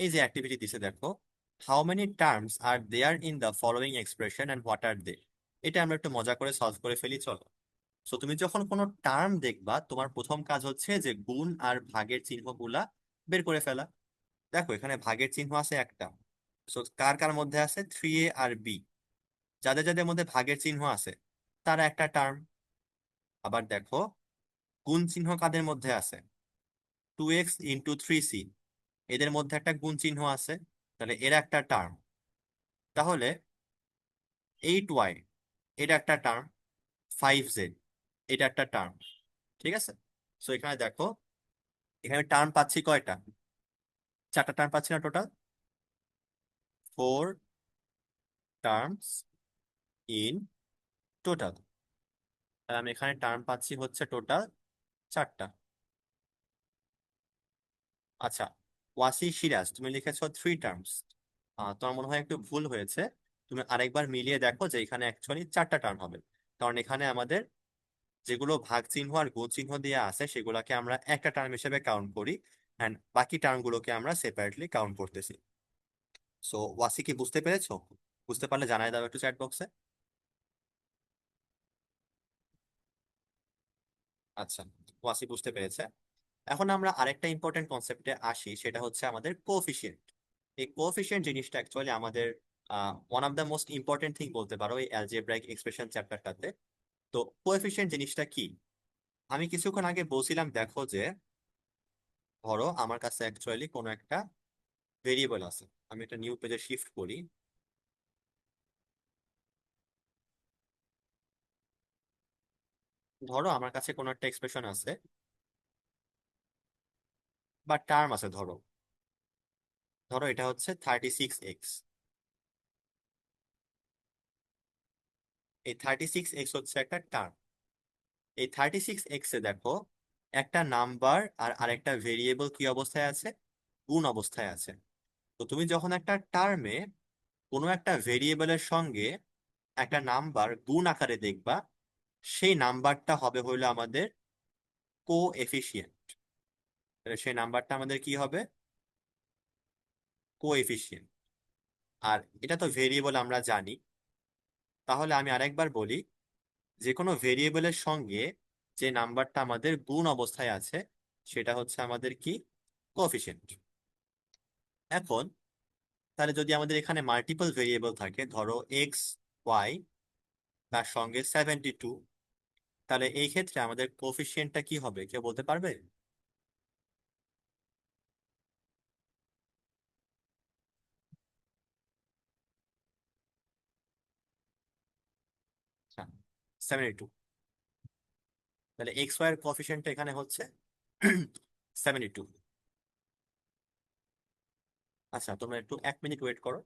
এই যে অ্যাক্টিভিটি দিছে দেখো, how many terms are there in the following expression and what are they. এটা আমরা একটু মজা করে সলভ করে ফেলি, চলো। সো তুমি যখন কোনো টার্ম দেখবা, তোমার প্রথম কাজ হচ্ছে যে গুণ আর ভাগের চিহ্নগুলা বের করে ফেলা। দেখো এখানে ভাগের চিহ্ন আছে একটা। সো কার কার মধ্যে আছে, 3a আর বি। যাদের যাদের মধ্যে ভাগের চিহ্ন আছে তারা একটা টার্ম। আবার দেখো গুণ চিহ্ন কাদের মধ্যে আছে, 2x × 3c, এদের মধ্যে একটা গুণ চিহ্ন আছে, তাহলে এরা একটা টার্ম। তাহলে 8y, এটা একটা টার্ম। 5z, এটা একটা টার্ম। ঠিক আছে। সো এখানে দেখো, এখানে টার্ম পাচ্ছি কয়টা, চারটা টার্ম পাচ্ছি না টোটাল, 4 টার্মস ইন টোটাল। আর আমি এখানে টার্ম পাচ্ছি হচ্ছে টোটাল চারটা। আচ্ছা, ওয়াসি সিরাজ তুমি লিখেছো 3 টার্মস। তোমার মনে হয় একটু ভুল হয়েছে। তুমি আরেকবার মিলিয়ে দেখো যে এখানে অ্যাকচুয়ালি চারটা টার্ম হবে। কারণ এখানে আমাদের যেগুলো ভাগ চিহ্ন আর গুণ চিহ্ন দিয়ে আছে সেগুলোকে আমরা একটা টার্ম হিসেবে কাউন্ট করি, অ্যান্ড বাকি টার্মগুলোকে আমরা সেপারেটলি কাউন্ট করতেছি। সো ওয়াসি কি বুঝতে পেরেছো? বুঝতে পারলে জানাই দাও একটু চ্যাট বক্সে। আচ্ছা, ওয়াসি বুঝতে পেরেছে। এখন আমরা আরেকটা ইম্পর্টেন্ট কনসেপ্টে আসি, সেটা হচ্ছে আমাদের কোএফিসিয়েন্ট। এই কোএফিসিয়েন্ট জিনিসটা অ্যাকচুয়ালি আমাদের one of the most important thing বলতে পারো এই অ্যালজেব্রাইক এক্সপ্রেশন চ্যাপ্টারটাতে। তো কোএফিসিয়েন্ট জিনিসটা কি? আমি কিছুক্ষণ আগে বলছিলাম দেখো যে, ধরো আমার কাছে অ্যাকচুয়ালি কোনো একটা ভেরিয়েবল আছে। আমি একটা নিউ পেজে শিফট করি। ধরো আমার কাছে কোনো একটা এক্সপ্রেশন আছে বা টার্ম আছে, ধরো ধরো এটা হচ্ছে 36x। এই 36x হচ্ছে একটা টার্ম। এই 36x এ দেখো একটা নাম্বার আর আরেকটা ভেরিয়েবল কি অবস্থায় আছে, গুণ অবস্থায় আছে। তো তুমি যখন একটা টার্মে কোনো একটা ভেরিয়েবলের সঙ্গে একটা নাম্বার গুণ আকারে দেখবা, সেই নাম্বারটা হবে হইলো আমাদের কোএফিসিয়েন্ট। সেই নাম্বারটা আমাদের কি হবে, কোএফিসিয়েন্ট। আর এটা তো ভেরিয়েবল আমরা জানি। তাহলে আমি আরেকবার বলি, যে কোনো ভেরিয়েবলের সঙ্গে যে নাম্বারটা আমাদের গুণ অবস্থায় আছে সেটা হচ্ছে আমাদের কি, কোএফিসিয়েন্ট। এখন তাহলে যদি আমাদের এখানে মাল্টিপল ভেরিয়েবল থাকে, ধরো x, y, তার সঙ্গে 72, তাহলে এই ক্ষেত্রে আমাদের কোএফিসিয়েন্টটা কি হবে কেউ বলতে পারবে? হ্যাঁ, 72। তাহলে x y এর কোএফিসিয়েন্টটা এখানে হচ্ছে 72। আচ্ছা, তোমরা একটু 1 মিনিট ওয়েট করো।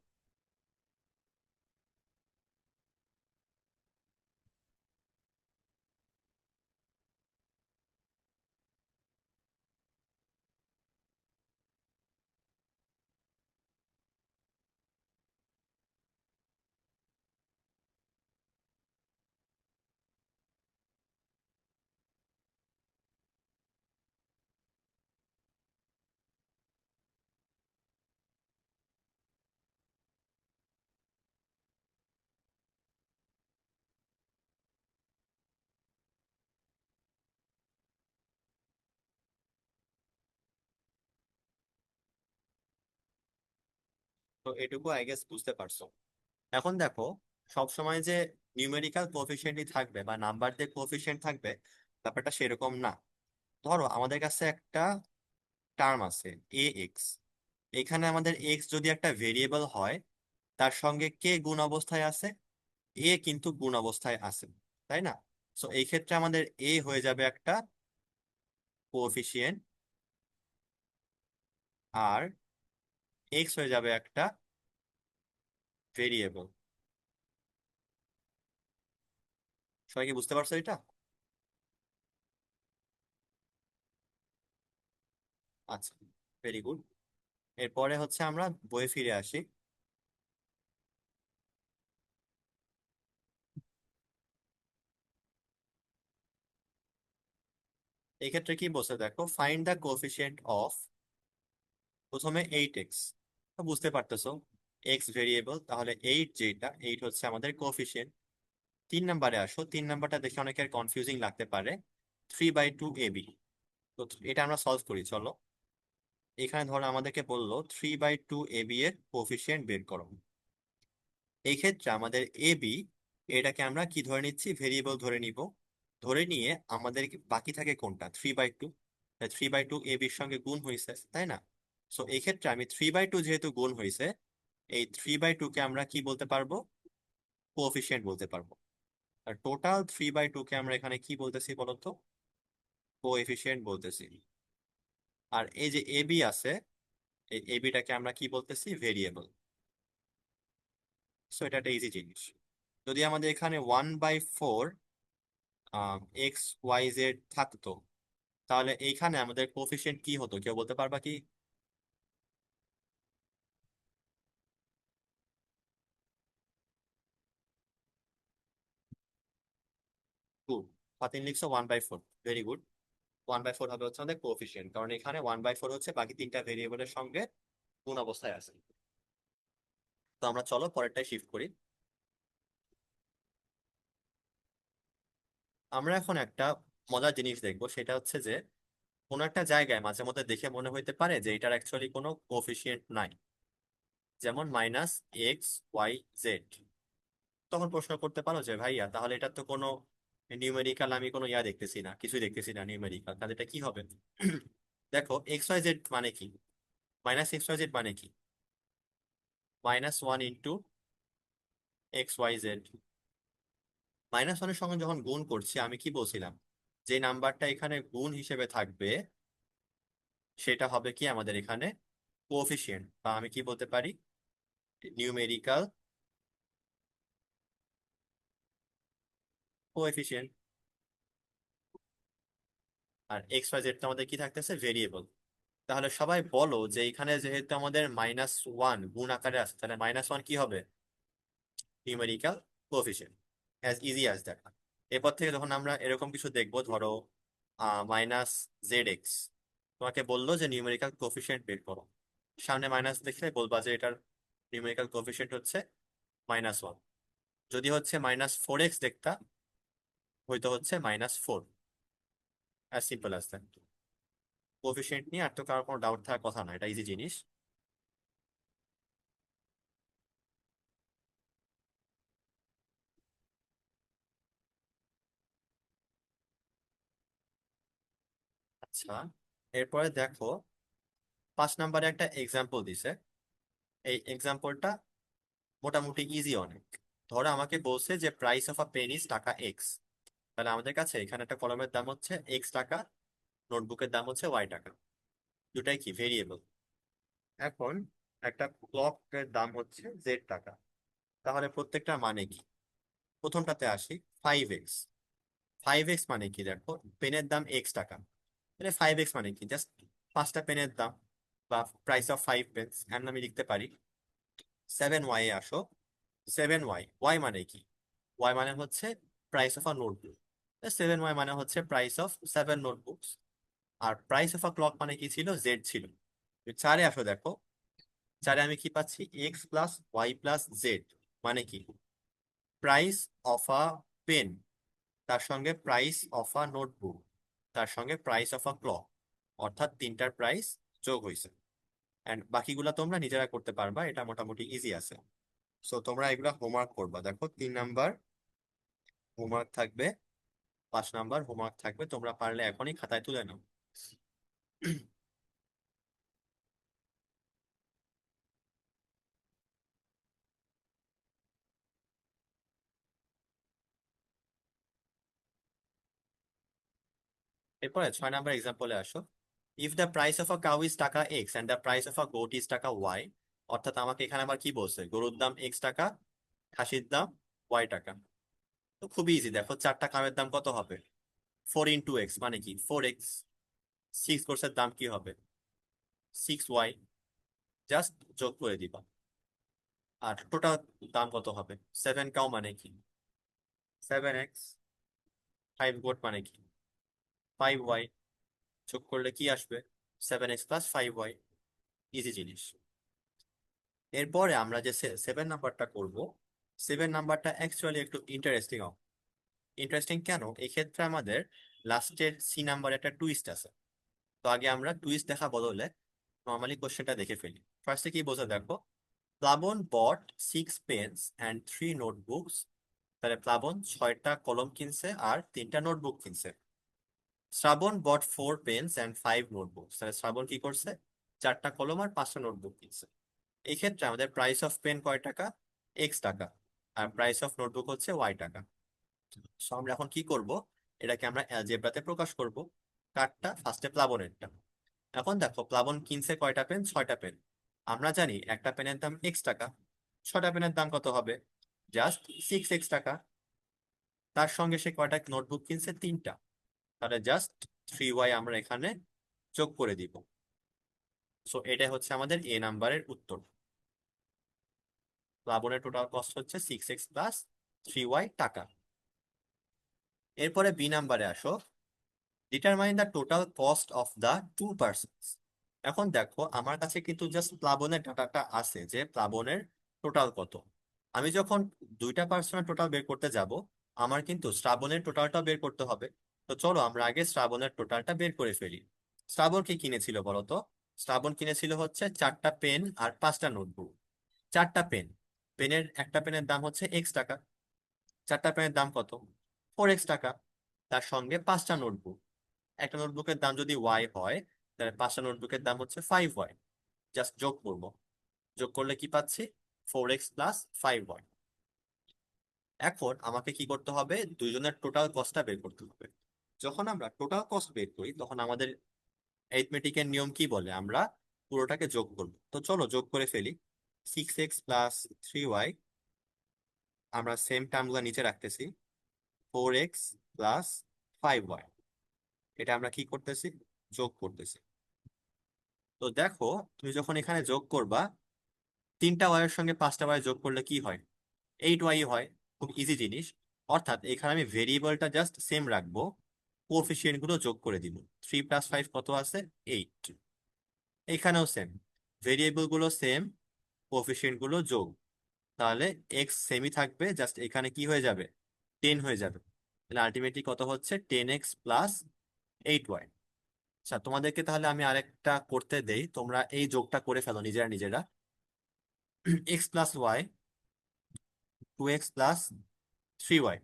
তো এটুকু আই গেস বুঝতে পারছো। এখন দেখো, সব সময় যে নিউমেরিক্যাল কোএফিসিয়েন্টই থাকবে বা নাম্বার দিয়ে কোএফিসিয়েন্ট থাকবে, ব্যাপারটা সেরকম না। ধরো আমাদের কাছে একটা টার্ম আছে ax। এখানে আমাদের x যদি একটা ভেরিয়েবল হয়, তার সঙ্গে কে গুণ অবস্থায় আছে, এ কিন্তু গুণ অবস্থায় আছে, তাই না? সো এই ক্ষেত্রে আমাদের এ হয়ে যাবে একটা কোএফিসিয়েন্ট, আর এক্স হয়ে যাবে একটা ভেরিয়েবল। সবাই কি বুঝতে পারছো এটা? আচ্ছা, ভেরি গুড। এরপরে হচ্ছে আমরা বইয়ে ফিরে আসি। এই ক্ষেত্রে কি বলছে দেখো, ফাইন্ড দ্য কোএফিসিয়েন্ট অফ, প্রথমে 8x। তো বুঝতে পারতেছো, এক্স ভেরিয়েবল, তাহলে 8, যেটা 8 হচ্ছে আমাদের কোফিশিয়েন্ট। 3 নাম্বারে আসো, 3 নাম্বারটা দেখে অনেকের কনফিউজিং লাগতে পারে, 3/2 AB। তো এটা আমরা সলভ করি, চলো। এখানে ধরো আমাদেরকে বললো 3/2 AB এর কোফিশিয়েন্ট বের করো। এই ক্ষেত্রে আমাদের এবি, এটাকে আমরা কি ধরে নিচ্ছি, ভেরিয়েবল ধরে নিব। ধরে নিয়ে আমাদের বাকি থাকে কোনটা, 3/2। 3/2 এবির সঙ্গে গুণ হয়েছে, তাই না? সো এই ক্ষেত্রে আমি 3/2 যেহেতু গুণ হয়েছে, এই 3/2 কে আমরা কি বলতে পারবো, কোএফিসিয়েন্ট বলতে পারবো। আর টোটাল 3/2 কে আমরা এখানে কি বলতেছি বলতো, কোএফিসিয়েন্ট বলতেছি। আর এই যে এবি আছে, এই এবিটাকে আমরা কি বলতেছি, ভেরিয়েবল। সো এটা একটা ইজি জিনিস। যদি আমাদের এখানে 1/4 এক্স ওয়াই জেড থাকতো, তাহলে এইখানে আমাদের কোফিশিয়েন্ট কি হতো, কেউ বলতে পারবা কি? 2। ফাতিন লিখছো 1/4, ভেরি গুড। 1/4 হবে হচ্ছে আমাদের কোফিশিয়েন্ট, কারণ এখানে 1/4 হচ্ছে বাকি তিনটা ভেরিয়েবলের সঙ্গে কোন অবস্থায় আছে। তো আমরা চলো পরেরটাই শিফট করি। আমরা এখন একটা মজার জিনিস দেখবো, সেটা হচ্ছে যে কোনো একটা জায়গায় মাঝে মধ্যে দেখে মনে হইতে পারে যে এটার অ্যাকচুয়ালি কোনো কোফিশিয়েন্ট নাই, যেমন -x, y, z। তখন প্রশ্ন করতে পারো যে ভাইয়া তাহলে এটা তো কোনো নিউমেরিক্যাল, আমি কোনো ইয়া দেখতেছি না, কিছুই দেখতেছি না নিউমেরিক্যাল, তাহলে এটা কি হবে? দেখো, XYZ মানে কি, -XYZ মানে কি, -1 × XYZ। -1-এর সঙ্গে যখন গুণ করছি, আমি কি বলছিলাম, যে নাম্বারটা এখানে গুণ হিসেবে থাকবে সেটা হবে কি আমাদের এখানে কোএফিসিয়েন্ট, বা আমি কি বলতে পারি, নিউমেরিক্যাল কোএফিসিয়েন্ট। আর XYZ তো আমাদের কি থাকতেছে, ভেরিয়েবল। তাহলে সবাই বলো যে এখানে যেহেতু আমাদের -1 গুণ আকারে আছে, তাহলে -1 কি হবে, numerical coefficient. As easy as that. এরপর থেকে যখন আমরা এরকম কিছু দেখবো, ধরো -ZX, তোমাকে বললো যে নিউমেরিক্যাল কোএফিসিয়েন্ট বের করো, সামনে মাইনাস দেখলে বলবা যে এটার নিউমেরিক্যাল কোএফিসিয়েন্ট হচ্ছে -1। যদি হচ্ছে -4x দেখতা, হয়তো হচ্ছে -4। As simple as that. Coefficient নিয়ে আর তো কারোর কোনো ডাউট থাকার কথা না, এটা ইজি জিনিস। আচ্ছা, এরপরে দেখো 5 নম্বরে একটা এক্সাম্পল দিছে। এই এক্সাম্পলটা মোটামুটি ইজি অনেক। ধরো আমাকে বলছে যে price of a pen is টাকা এক্স। তাহলে আমাদের কাছে এখানে একটা কলমের দাম হচ্ছে X টাকা, নোটবুকের দাম হচ্ছে Y টাকা। দুটাই কি, ভেরিয়েবল। এখন একটা ক্লকের দাম হচ্ছে Z টাকা। তাহলে প্রত্যেকটা মানে কি, প্রথমটাতে আসি, 5x। 5x মানে কি, দেখো পেনের দাম X টাকা, তাহলে 5x মানে কি, জাস্ট 5টা পেনের দাম, বা প্রাইস অফ 5 পেন্স। এমন আমি লিখতে পারি। 7y এ আসো, 7y, ওয়াই মানে কি, ওয়াই মানে হচ্ছে price of a notebook. 7y মানে হচ্ছে প্রাইস অফ 7 নোটবুকস। আর প্রাইস অফ আ ক্লক মানে কি ছিল, জেড ছিল। তো 4-এ আসো, দেখো 4-এ আমি কি পাচ্ছি, x + y + z। মানে কি, প্রাইস অফ আ পেন, তার সঙ্গে প্রাইস অফ আ নোটবুক, তার সঙ্গে প্রাইস অফ আ ক্লক, অর্থাৎ তিনটার প্রাইস যোগ হয়েছে। এন্ড বাকিগুলা তোমরা নিজেরা করতে পারবা, এটা মোটামুটি ইজি আছে। সো তোমরা এগুলা হোমওয়ার্ক করবা, দেখো 3 নাম্বার হোমওয়ার্ক থাকবে, 5 নাম্বার হোমওয়ার্ক থাকবে, তোমরা পারলে এখনই খাতায় তুলে নাও। এরপরে 6 নাম্বার এক্সাম্পলে আসো। If the price of a cow is টাকা x and the price of a goat is taka y. অর্থাৎ আমাকে এখানে আবার কি বলছে, গরুর দাম X টাকা, খাসির দাম Y টাকা। তো খুবই ইজি, দেখো 4টা কামের দাম কত হবে, 4 × X মানে কি, 4x। 6 গোটসের দাম কি হবে, 6y। জাস্ট যোগ করে দিবা। আর টোটাল দাম কত হবে, 7 কাউ মানে কি, 7x। 5 গোট মানে কি, 5y। যোগ করলে কি আসবে, 7x + 5y। ইজি জিনিস। এরপরে আমরা যে 7 নাম্বারটা করব, 7 নাম্বারটা অ্যাকচুয়ালি একটু ইন্টারেস্টিং। ইন্টারেস্টিং কেন? এই ক্ষেত্রে আমাদের লাস্টের সি নাম্বারে একটা টুইস্ট আছে। তো আগে আমরা টুইস্ট দেখা বদলে নর্মালি কোশ্চেনটা দেখে ফেলি। ফার্স্টে কি বোঝা দেখো, প্লাবন বট 6 পেন্স অ্যান্ড 3 নোটবুকস। তাহলে প্লাবন 6টা কলম কিনছে আর 3টা নোটবুক কিনছে। শ্রাবণ বট 4 পেন্স অ্যান্ড 5 নোটবুকস। তাহলে শ্রাবণ কি করছে, 4টা কলম আর 5টা নোটবুক কিনছে। এই ক্ষেত্রে আমাদের প্রাইস অফ পেন কয় টাকা, X টাকা। আর প্রাইস অফ নোটবুক হচ্ছে Y টাকা। সো আমরা এখন কি করব, এটাকে আমরা অ্যালজেব্রাতে প্রকাশ করব। কারটা ফার্স্টে প্লাবনেরটা। এখন দেখো প্লাবন কিনছে কয়টা পেন, 6টা পেন। আমরা জানি একটা পেনের দাম X টাকা, 6টা পেনের দাম কত হবে, জাস্ট 6X টাকা। তার সঙ্গে সে কয়টা নোটবুক কিনছে, 3টা। তাহলে জাস্ট 3Y আমরা এখানে যোগ করে দিব। সো এটা হচ্ছে আমাদের এ নাম্বারের উত্তর। প্লাবনের টোটাল কস্ট হচ্ছে 6X + 3Y টাকা। এরপরে বি নাম্বারে আসো, determine the total cost of the 2 persons. এখন দেখো আমার কাছে কিন্তু জাস্ট প্লাবনের ডাটাটা আছে যে প্লাবনের টোটাল কত। আমি যখন 2টা পার্সনের টোটাল বের করতে যাব, আমার কিন্তু শ্রাবণের টোটালটা বের করতে হবে। তো চলো আমরা আগে শ্রাবণের টোটালটা বের করে ফেলি। শ্রাবণ কি কিনেছিল বলতো? শ্রাবণ কিনেছিল হচ্ছে 4টা পেন আর 5টা নোটবুক। 4টা পেন, পেনের একটা পেনের দাম হচ্ছে X টাকা। 4টা পেনের দাম কত, 4X টাকা। তার সঙ্গে 5টা নোটবুক, একটা নোটবুকের দাম যদি Y হয়, তাহলে 5টা নোটবুকের দাম হচ্ছে 5Y। জাস্ট যোগ করব, যোগ করলে কি পাচ্ছি, 4X + 5Y। এখন আমাকে কি করতে হবে, দুইজনের টোটাল কস্টটা বের করতে হবে। যখন আমরা টোটাল কস্ট বের করি তখন আমাদের অ্যারিথমেটিকের নিয়ম কি বলে, আমরা পুরোটাকে যোগ করব। তো চলো যোগ করে ফেলি। 6X + 3Y, আমরা সেম টার্মগুলো নিচে রাখতেছি। 4X + 5Y, এটা আমরা কি করতেছি, যোগ করতেছি। তো দেখো তুমি যখন এখানে যোগ করবা, 3টা ওয়াইয়ের সঙ্গে 5টা ওয়াই যোগ করলে কি হয়, 8Y হয়। খুব ইজি জিনিস। অর্থাৎ এখানে আমি ভেরিয়েবলটা জাস্ট সেম রাখবো, কোএফিসিয়েন্ট গুলো যোগ করে দিব। 3 + 5 কত আছে, 8। এখানেও সেম, ভেরিয়েবল গুলো সেম, কোএফিসিয়েন্ট গুলো যোগ। তাহলে এক্স সেমই থাকবে, জাস্ট এখানে কি হয়ে যাবে, 10 হয়ে যাবে। তাহলে আলটিমেটলি কত হচ্ছে, 10X + 8Y। আচ্ছা তোমাদেরকে তাহলে আমি আরেকটা করতে দেই, তোমরা এই যোগটা করে ফেলো নিজেরা নিজেরা। X + Y, 2X + 3Y।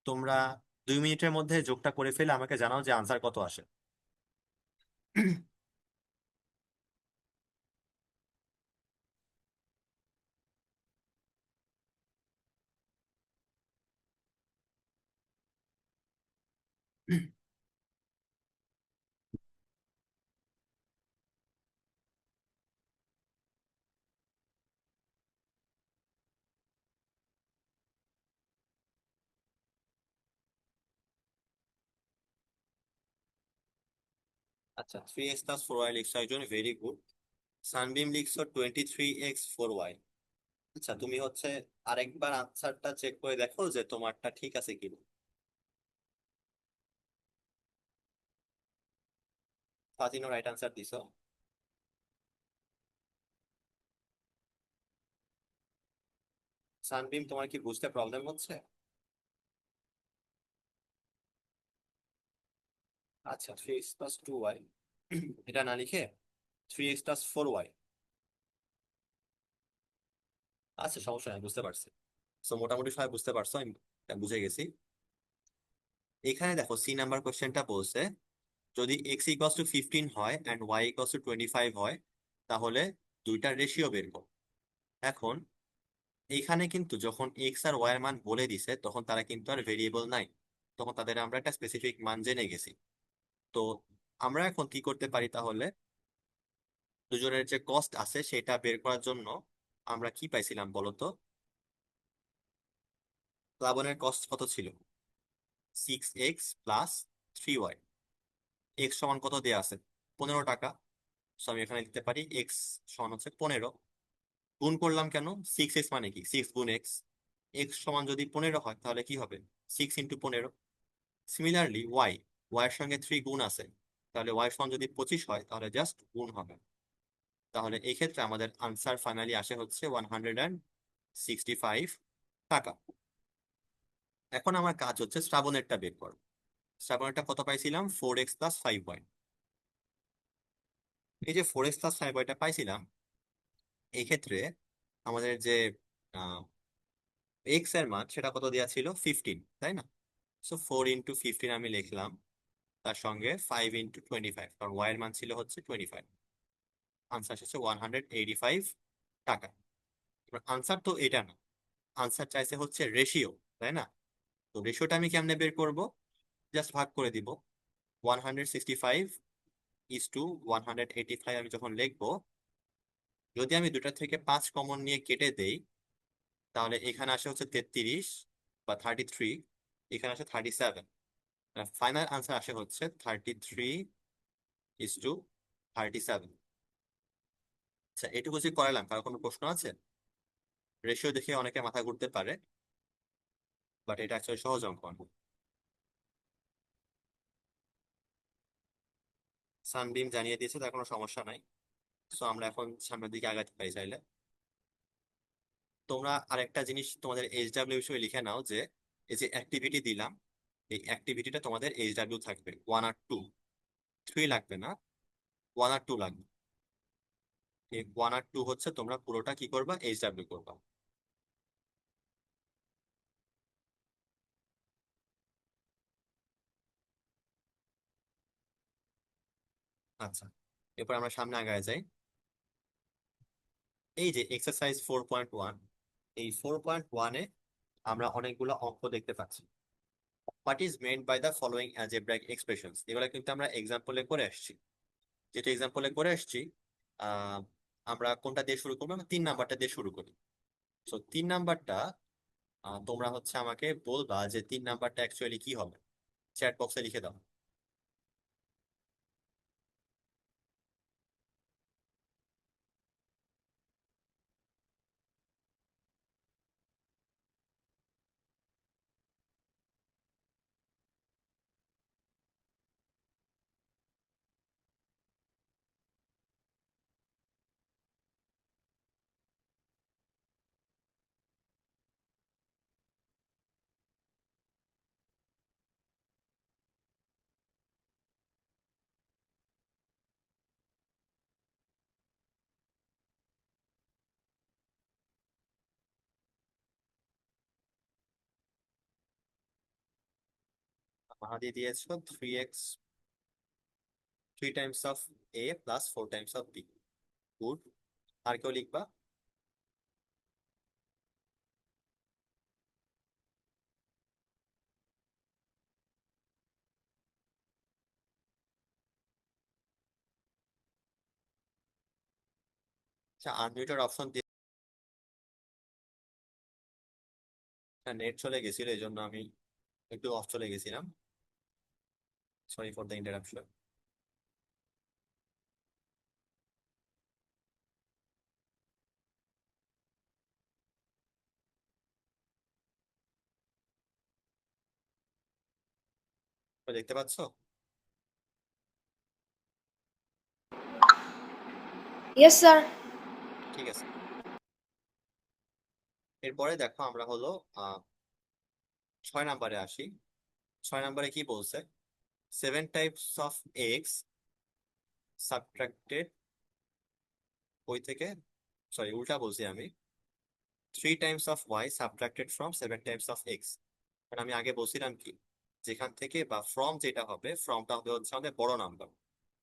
তোমরা 2 মিনিটের মধ্যে যোগটা করে ফেলে আমাকে জানাও যে আনসার কত আসে। আচ্ছা, 3X + 4Y লিখছো একজন, ভেরি গুড। সানবিম লিখছো 23X 4Y। আচ্ছা তুমি হচ্ছে আরেকবার আনসারটা চেক করে দেখো যে তোমারটা ঠিক আছে কিনা। ফাতিনও রাইট আনসার দিছো। সানবিম তোমার কি বুঝতে প্রবলেম হচ্ছে? আচ্ছা, 3X + 2Y, এটা না লিখে 3X + 4Y। আচ্ছা সমস্যা নাই, বুঝতে পারছি। তো মোটামুটি সবাই বুঝতে পারছো, আমি বুঝে গেছি। এখানে দেখো সি নাম্বার কোশ্চেনটা বলছে, যদি X = 15 হয় অ্যান্ড Y = 25 হয়, তাহলে দুইটার রেশিও বের করো। এখন এইখানে কিন্তু যখন এক্স আর ওয়াই এর মান বলে দিছে তখন তারা কিন্তু আর ভেরিয়েবল নাই, তখন তাদের আমরা একটা স্পেসিফিক মান জেনে গেছি। তো আমরা এখন কি করতে পারি তাহলে, দুজনের যে কস্ট আছে সেটা বের করার জন্য আমরা কি পাইছিলাম বলতো। প্লাবনের কস্ট কত ছিল, 6X + 3Y। এক্স সমান কত দেয়া আছে, 15 টাকা। তো আমি এখানে দিতে পারি এক্স সমান হচ্ছে 15। গুণ করলাম কেন, 6X মানে কি, 6 গুণ X। এক্স সমান যদি 15 হয় তাহলে কি হবে, 6 × 15। সিমিলারলি ওয়াই, ওয়াই এর সঙ্গে 3 গুণ আছে, তাহলে ওয়াই সমান যদি 25 হয় তাহলে জাস্ট গুণ হবে। তাহলে এই ক্ষেত্রে আমাদের আনসার ফাইনালি আসে হচ্ছে 165 টাকা। এখন আমার কাজ হচ্ছে শ্রাবণেরটা বের করো। শ্রাবণেরটা কত পাইছিলাম? 4x+5y। এই যে 4x+5y পাইছিলাম, এই ক্ষেত্রে আমাদের যে এক্স এর মান সেটা কত দেওয়া ছিল? 15, তাই না? সো 4 × 15 আমি লিখলাম, তার সঙ্গে 5 × 25, কারণ ওয়াই এর মান ছিল হচ্ছে 25। আনসার হচ্ছে 185 টাকা। এবার আনসার তো এটা না, আনসার চাইছে হচ্ছে রেশিও, তাই না? তো রেশিওটা আমি কেমনে বের করব? জাস্ট ভাগ করে দিব। 165 ইস টু 185 আমি যখন লিখবো, যদি আমি দুটা থেকে 5 কমন নিয়ে কেটে দেই, তাহলে এখানে আসে হচ্ছে 33 বা 33, এখানে আসে 37। ফাইনাল আনসার আসে হচ্ছে 33 ইস টু 37। আচ্ছা, এটুকু যে করালাম, কারো কোনো প্রশ্ন আছে? রেশিও দেখে অনেকে মাথা ঘুরতে পারে, বাট এটা আসলে সহজ অঙ্ক। সানবিম জানিয়ে দিয়েছে, তার কোনো সমস্যা নাই। সো আমরা এখন সামনের দিকে আগাতে পারি চাইলে। তোমরা আরেকটা জিনিস তোমাদের এইচডাব্লিউ হিসেবে লিখে নাও, যে এই যে অ্যাক্টিভিটি দিলাম, এই অ্যাক্টিভিটিটা তোমাদের এইচডাব্লিউ থাকবে 1 আর 2, 3 লাগবে না, 1 আর 2 লাগবে। এই 1 আর 2 হচ্ছে তোমরা পুরোটা কি করবা? এইচডাব্লিউ করবা। আচ্ছা, এরপর আমরা সামনে আগায় যাই। এই যে এক্সারসাইজ 4.1, এই 4.1-এ আমরা অনেকগুলো অঙ্ক দেখতে পাচ্ছি। What is meant by the following algebraic expressions, এগুলো কিন্তু আমরা এক্সাম্পলে করে আসছি। যেটা এক্সাম্পলে করে আসছি, আহ আমরা কোনটা দিয়ে শুরু করবো? আমরা 3 নাম্বারটা দিয়ে শুরু করি। তো 3 নাম্বারটা তোমরা হচ্ছে আমাকে বলবা যে 3 নাম্বারটা অ্যাকচুয়ালি কি হবে। চ্যাট বক্সে লিখে দাও। দিয়ে দিয়েছো 3x, 3 times of a + 4 times of b। Good. আর কেউ লিখবা? আচ্ছা, আনমিউটেড অপশন দিয়ে নেট চলে গেছিল, এই জন্য আমি একটু অফ চলে গেছিলাম। Sorry for the interruption. দেখতে পাচ্ছো? Yes, sir. ঠিক আছে। এরপরে দেখো আমরা হলো 6 নাম্বারে আসি। 6 নাম্বারে কি বলছে? 7 টাইপস অফ এক্স সাবট্রাক্টেড, ওই থেকে, সরি উল্টা বলছি আমি, 3 times of y subtracted from 7 times of x. আমি আগে বলছিলাম কি, যেখান থেকে বা ফ্রম যেটা হবে, ফ্রমটা হবে হচ্ছে আমাদের বড় নাম্বার।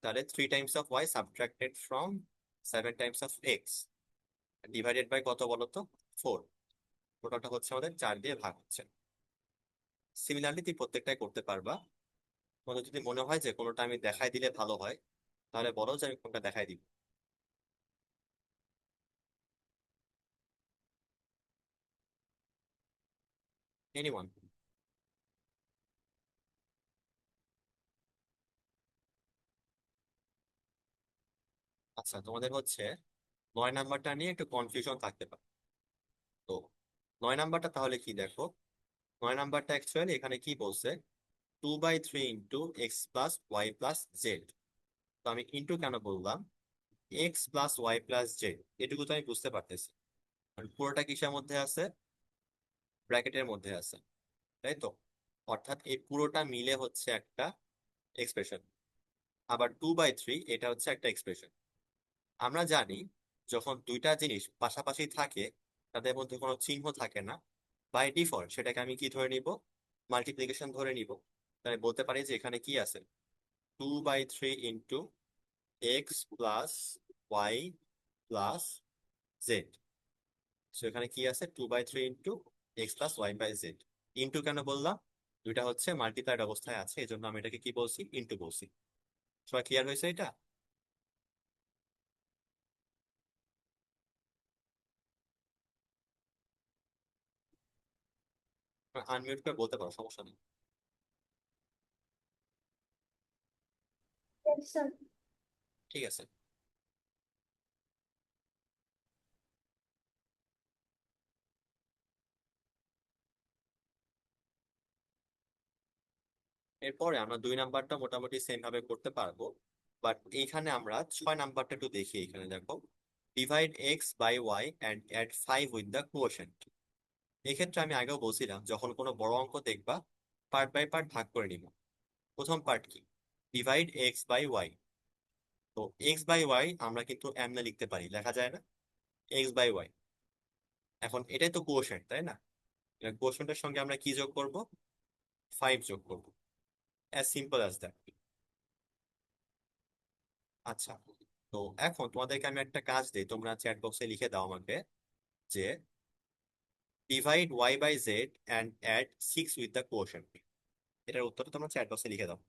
তাহলে 3 times of y subtracted from 7 times of x divided by কত বলো তো? 4। টোটালটা হচ্ছে আমাদের 4 দিয়ে ভাগ হচ্ছে। সিমিলারলি তুই প্রত্যেকটাই করতে পারবা। তোমাদের যদি মনে হয় যে কোনোটা আমি দেখাই দিলে ভালো হয়, তাহলে বলো যে আমি কোনটা দেখাই দিব। এনিওয়ান? আচ্ছা, তোমাদের হচ্ছে 9 নাম্বারটা নিয়ে একটু কনফিউশন থাকতে পারে। তো 9 নাম্বারটা তাহলে কি দেখো, 9 নাম্বারটা অ্যাকচুয়ালি এখানে কি বলছে? 2/3 × x + y + z। তো আমি ইন্টু কেন বললাম? X plus y plus z, এটুকু তো আমি বুঝতে পারতেছি। আর পুরোটা কিসের মধ্যে আছে? ব্র্যাকেটের মধ্যে আছে, তাই তো? অর্থাৎ এই পুরোটা মিলে হচ্ছে একটা এক্সপ্রেশন। আবার 2/3 এটা হচ্ছে একটা এক্সপ্রেশন। আমরা জানি যখন দুইটা জিনিস পাশাপাশি থাকে তাদের মধ্যে কোনো চিহ্ন থাকে না, বাই ডিফল্ট সেটাকে আমি কি ধরে নিব? মাল্টিপ্লিকেশন ধরে নিব। তাই বলতে পারি যে এখানে কি আছে, 2/3 into x plus y plus z. So এখানে কি আছে, 2/3 into x plus y by z. Into কেন বললাম? দুইটা হচ্ছে মাল্টিপ্লাইড অবস্থায় আছে, এই জন্য আমি এটাকে কি বলছি, ইন্টু বলছি। সবাই ক্লিয়ার হয়েছে এটা? আনমিউট করে বলতে পারো, সমস্যা নেই। Yes, sir. ঠিক আছে। এরপরে আমরা 2 নাম্বারটা মোটামুটি সেম ভাবে করতে পারবো। বাট এইখানে আমরা 6 নাম্বারটা একটু দেখি। এখানে দেখো, divide x by y and add 5 with the quotient. এক্ষেত্রে আমি আগেও বলছিলাম যখন কোনো বড় অঙ্ক দেখবা পার্ট বাই পার্ট ভাগ করে নিব। প্রথম পার্ট কি, ডিভাইড এক্স বাই ওয়াই। তো এক্স বাই ওয়াই আমরা কিন্তু এমনে লিখতে পারি, লেখা যায় না? X by y. এখন এটাই তো কোয়োশেন্ট, তাই না? কোয়োশেন্টের সঙ্গে আমরা কি যোগ করব? 5 যোগ করব। As simple as that. আচ্ছা, তো এখন তোমাদেরকে আমি একটা কাজ দিই, তোমরা চ্যাট বক্সে লিখে দাও আমাকে যে divide y by z and add 6 with the quotient. এটার উত্তরটা তোমরা চ্যাট বক্সে লিখে দাও।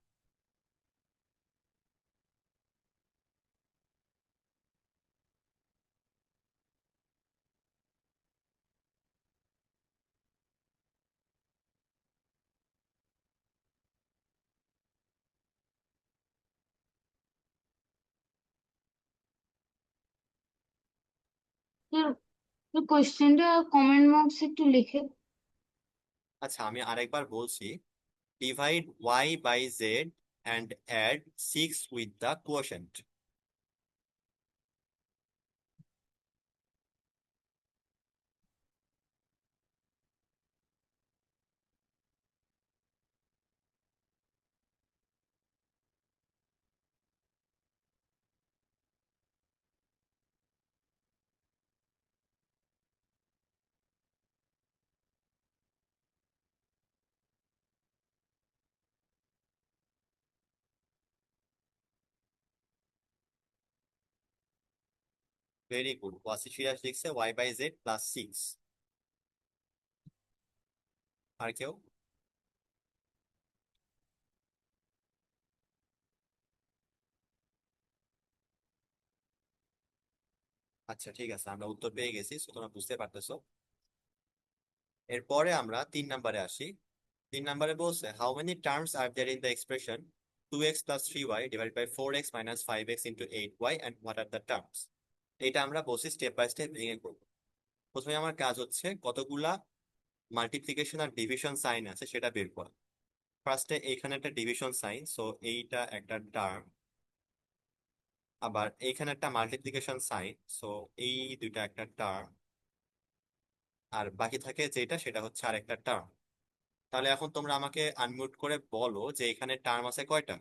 তো কোয়েশ্চেনটা কমেন্ট বক্সে একটু লিখে। আচ্ছা, আমি আরেকবার বলছি, divide y by z and add 6 with the quotient. Very good, Wasi Siraj লিখছে ওয়াই বাই জেড প্লাস 6। আর কেউ? আচ্ছা ঠিক আছে, আমরা উত্তর পেয়ে গেছি, so তোমরা বুঝতে পারতেছো। এরপরে আমরা 3 নাম্বারে আসি। 3 নাম্বারে বলছে, how many terms are there in the expression 2x plus 3y divide by 4x minus 5x into 8y and what are the terms. এটা আমরা বলছি স্টেপ বাই স্টেপ ভেঙে করবো। প্রথমে আমার কাজ হচ্ছে কতগুলা মাল্টিপ্লিকেশন আর ডিভিশন সাইন আছে সেটা বের করা। ফার্স্টে এইখানে একটা ডিভিশন সাইন, সো এইটা একটা টার্ম। আবার এইখানে একটা মাল্টিপ্লিকেশন সাইন, সো এই দুইটা একটা টার্ম। আর বাকি থাকে যেটা, সেটা হচ্ছে আরেকটা টার্ম। তাহলে এখন তোমরা আমাকে আনমিউট করে বলো যে এখানে টার্ম আছে কয়টা?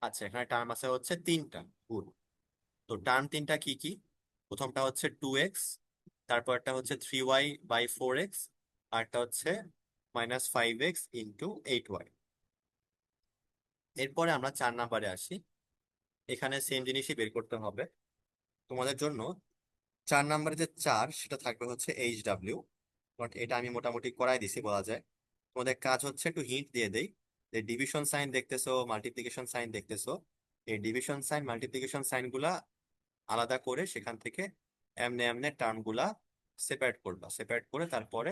আচ্ছা, এখানে টার্ম আছে হচ্ছে 3টা। গুড। তো টার্ম 3টা কি কি? প্রথমটা হচ্ছে 2x, তারপরটা হচ্ছে 3y/4x, আরটা হচ্ছে -5x ইন্টু 8y। এরপরে আমরা 4 নাম্বারে আসি। এখানে সেম জিনিসই বের করতে হবে তোমাদের জন্য। 4 নাম্বারে যে 4 সেটা থাকবে হচ্ছে HW, বাট এটা আমি মোটামুটি করাই দিছি বলা যায়। তোমাদের কাজ হচ্ছে, একটু হিন্ট দিয়ে দেই, যে ডিভিশন সাইন দেখতেছো, মাল্টিপ্লিকেশন সাইন দেখতেছো, এই ডিভিশন সাইন মাল্টিপ্লিকেশন সাইন গুলা আলাদা করে সেখান থেকে এমনে এমনে টার্ম গুলা সেপারেট করবা, সেপারেট করে তারপরে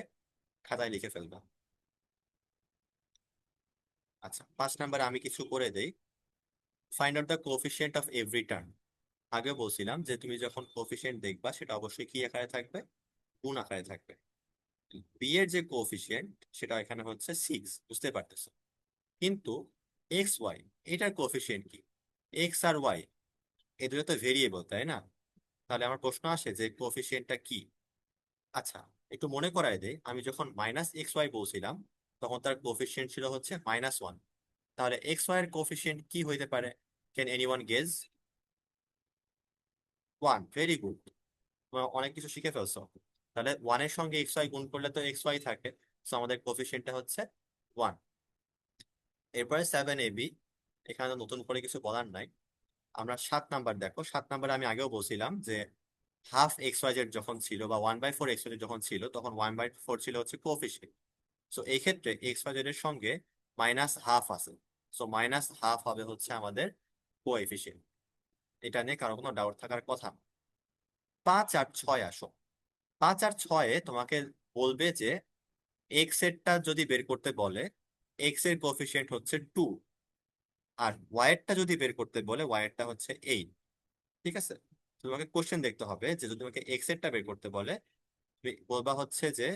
খাতায় লিখে ফেলবা। আচ্ছা, 5 নাম্বারে আমি কিছু করে দেই। Find out the coefficient of every term. আগে বলছিলাম যে তুমি যখন কোএফিসিয়েন্ট দেখবা সেটা অবশ্যই কি আকারে থাকবে, গুণ আকারে থাকবে। বি এর যে কোএফিসিয়েন্ট সেটা এখানে হচ্ছে 6, বুঝতে পারতেছো? কিন্তু এক্স ওয়াই এটার কোএফিসিয়েন্ট কি? এক্স আর ওয়াই এই দুটো তো ভেরিয়েবল, তাই না? তাহলে আমার প্রশ্ন আসে যে কোএফিসিয়েন্টটা কি। আচ্ছা, একটু মনে করায় দেই, আমি যখন মাইনাস এক্স ওয়াই বলছিলাম তখন তার কোএফিসিয়েন্ট ছিল হচ্ছে -1। তাহলে এক্স ওয়াই এর কোএফিসিয়েন্ট কি হইতে পারে? Can anyone guess? 1, very good. তোমরা অনেক কিছু শিখে ফেলছো। তাহলে 1 এর সঙ্গে এক্স ওয়াই গুণ করলে তো এক্স ওয়াই থাকে, তো আমাদের কোএফিসিয়েন্টটা হচ্ছে 1। এরপরে 7ab, এখানে তো নতুন করে কিছু বলার নাই। আমরা 7 নাম্বার দেখো, 7 নাম্বারে আমি আগেও বলছিলাম যে হাফ এক্স ওয়াই জেড যখন ছিল বা 1/4 এক্স ওয়াই জেড যখন ছিল তখন 1/4 ছিল হচ্ছে কোএফিসিয়েন্ট। সো এই ক্ষেত্রে এক্স ওয়াই জেড এর সঙ্গে -1/2 আছে। সো -1/2 হবে হচ্ছে আমাদের কোএফিসিয়েন্ট। এটা নিয়ে কারো কোনো ডাউট থাকার কথা না। 5 আর 6 আসো। 5 আর 6-এ তোমাকে বলবে যে এক্স এরটা যদি বের করতে বলে এক্স এর কোএফিসিয়েন্ট হচ্ছে 2, আর ওয়াই এরটা যদি বের করতে বলে ওয়াই এরটা হচ্ছে 8। ঠিক আছে? তোমাকে কোশ্চেন দেখতে হবে যে যদি তোমাকে এক্স এরটা বের করতে বলে তুমি বলবা হচ্ছে যে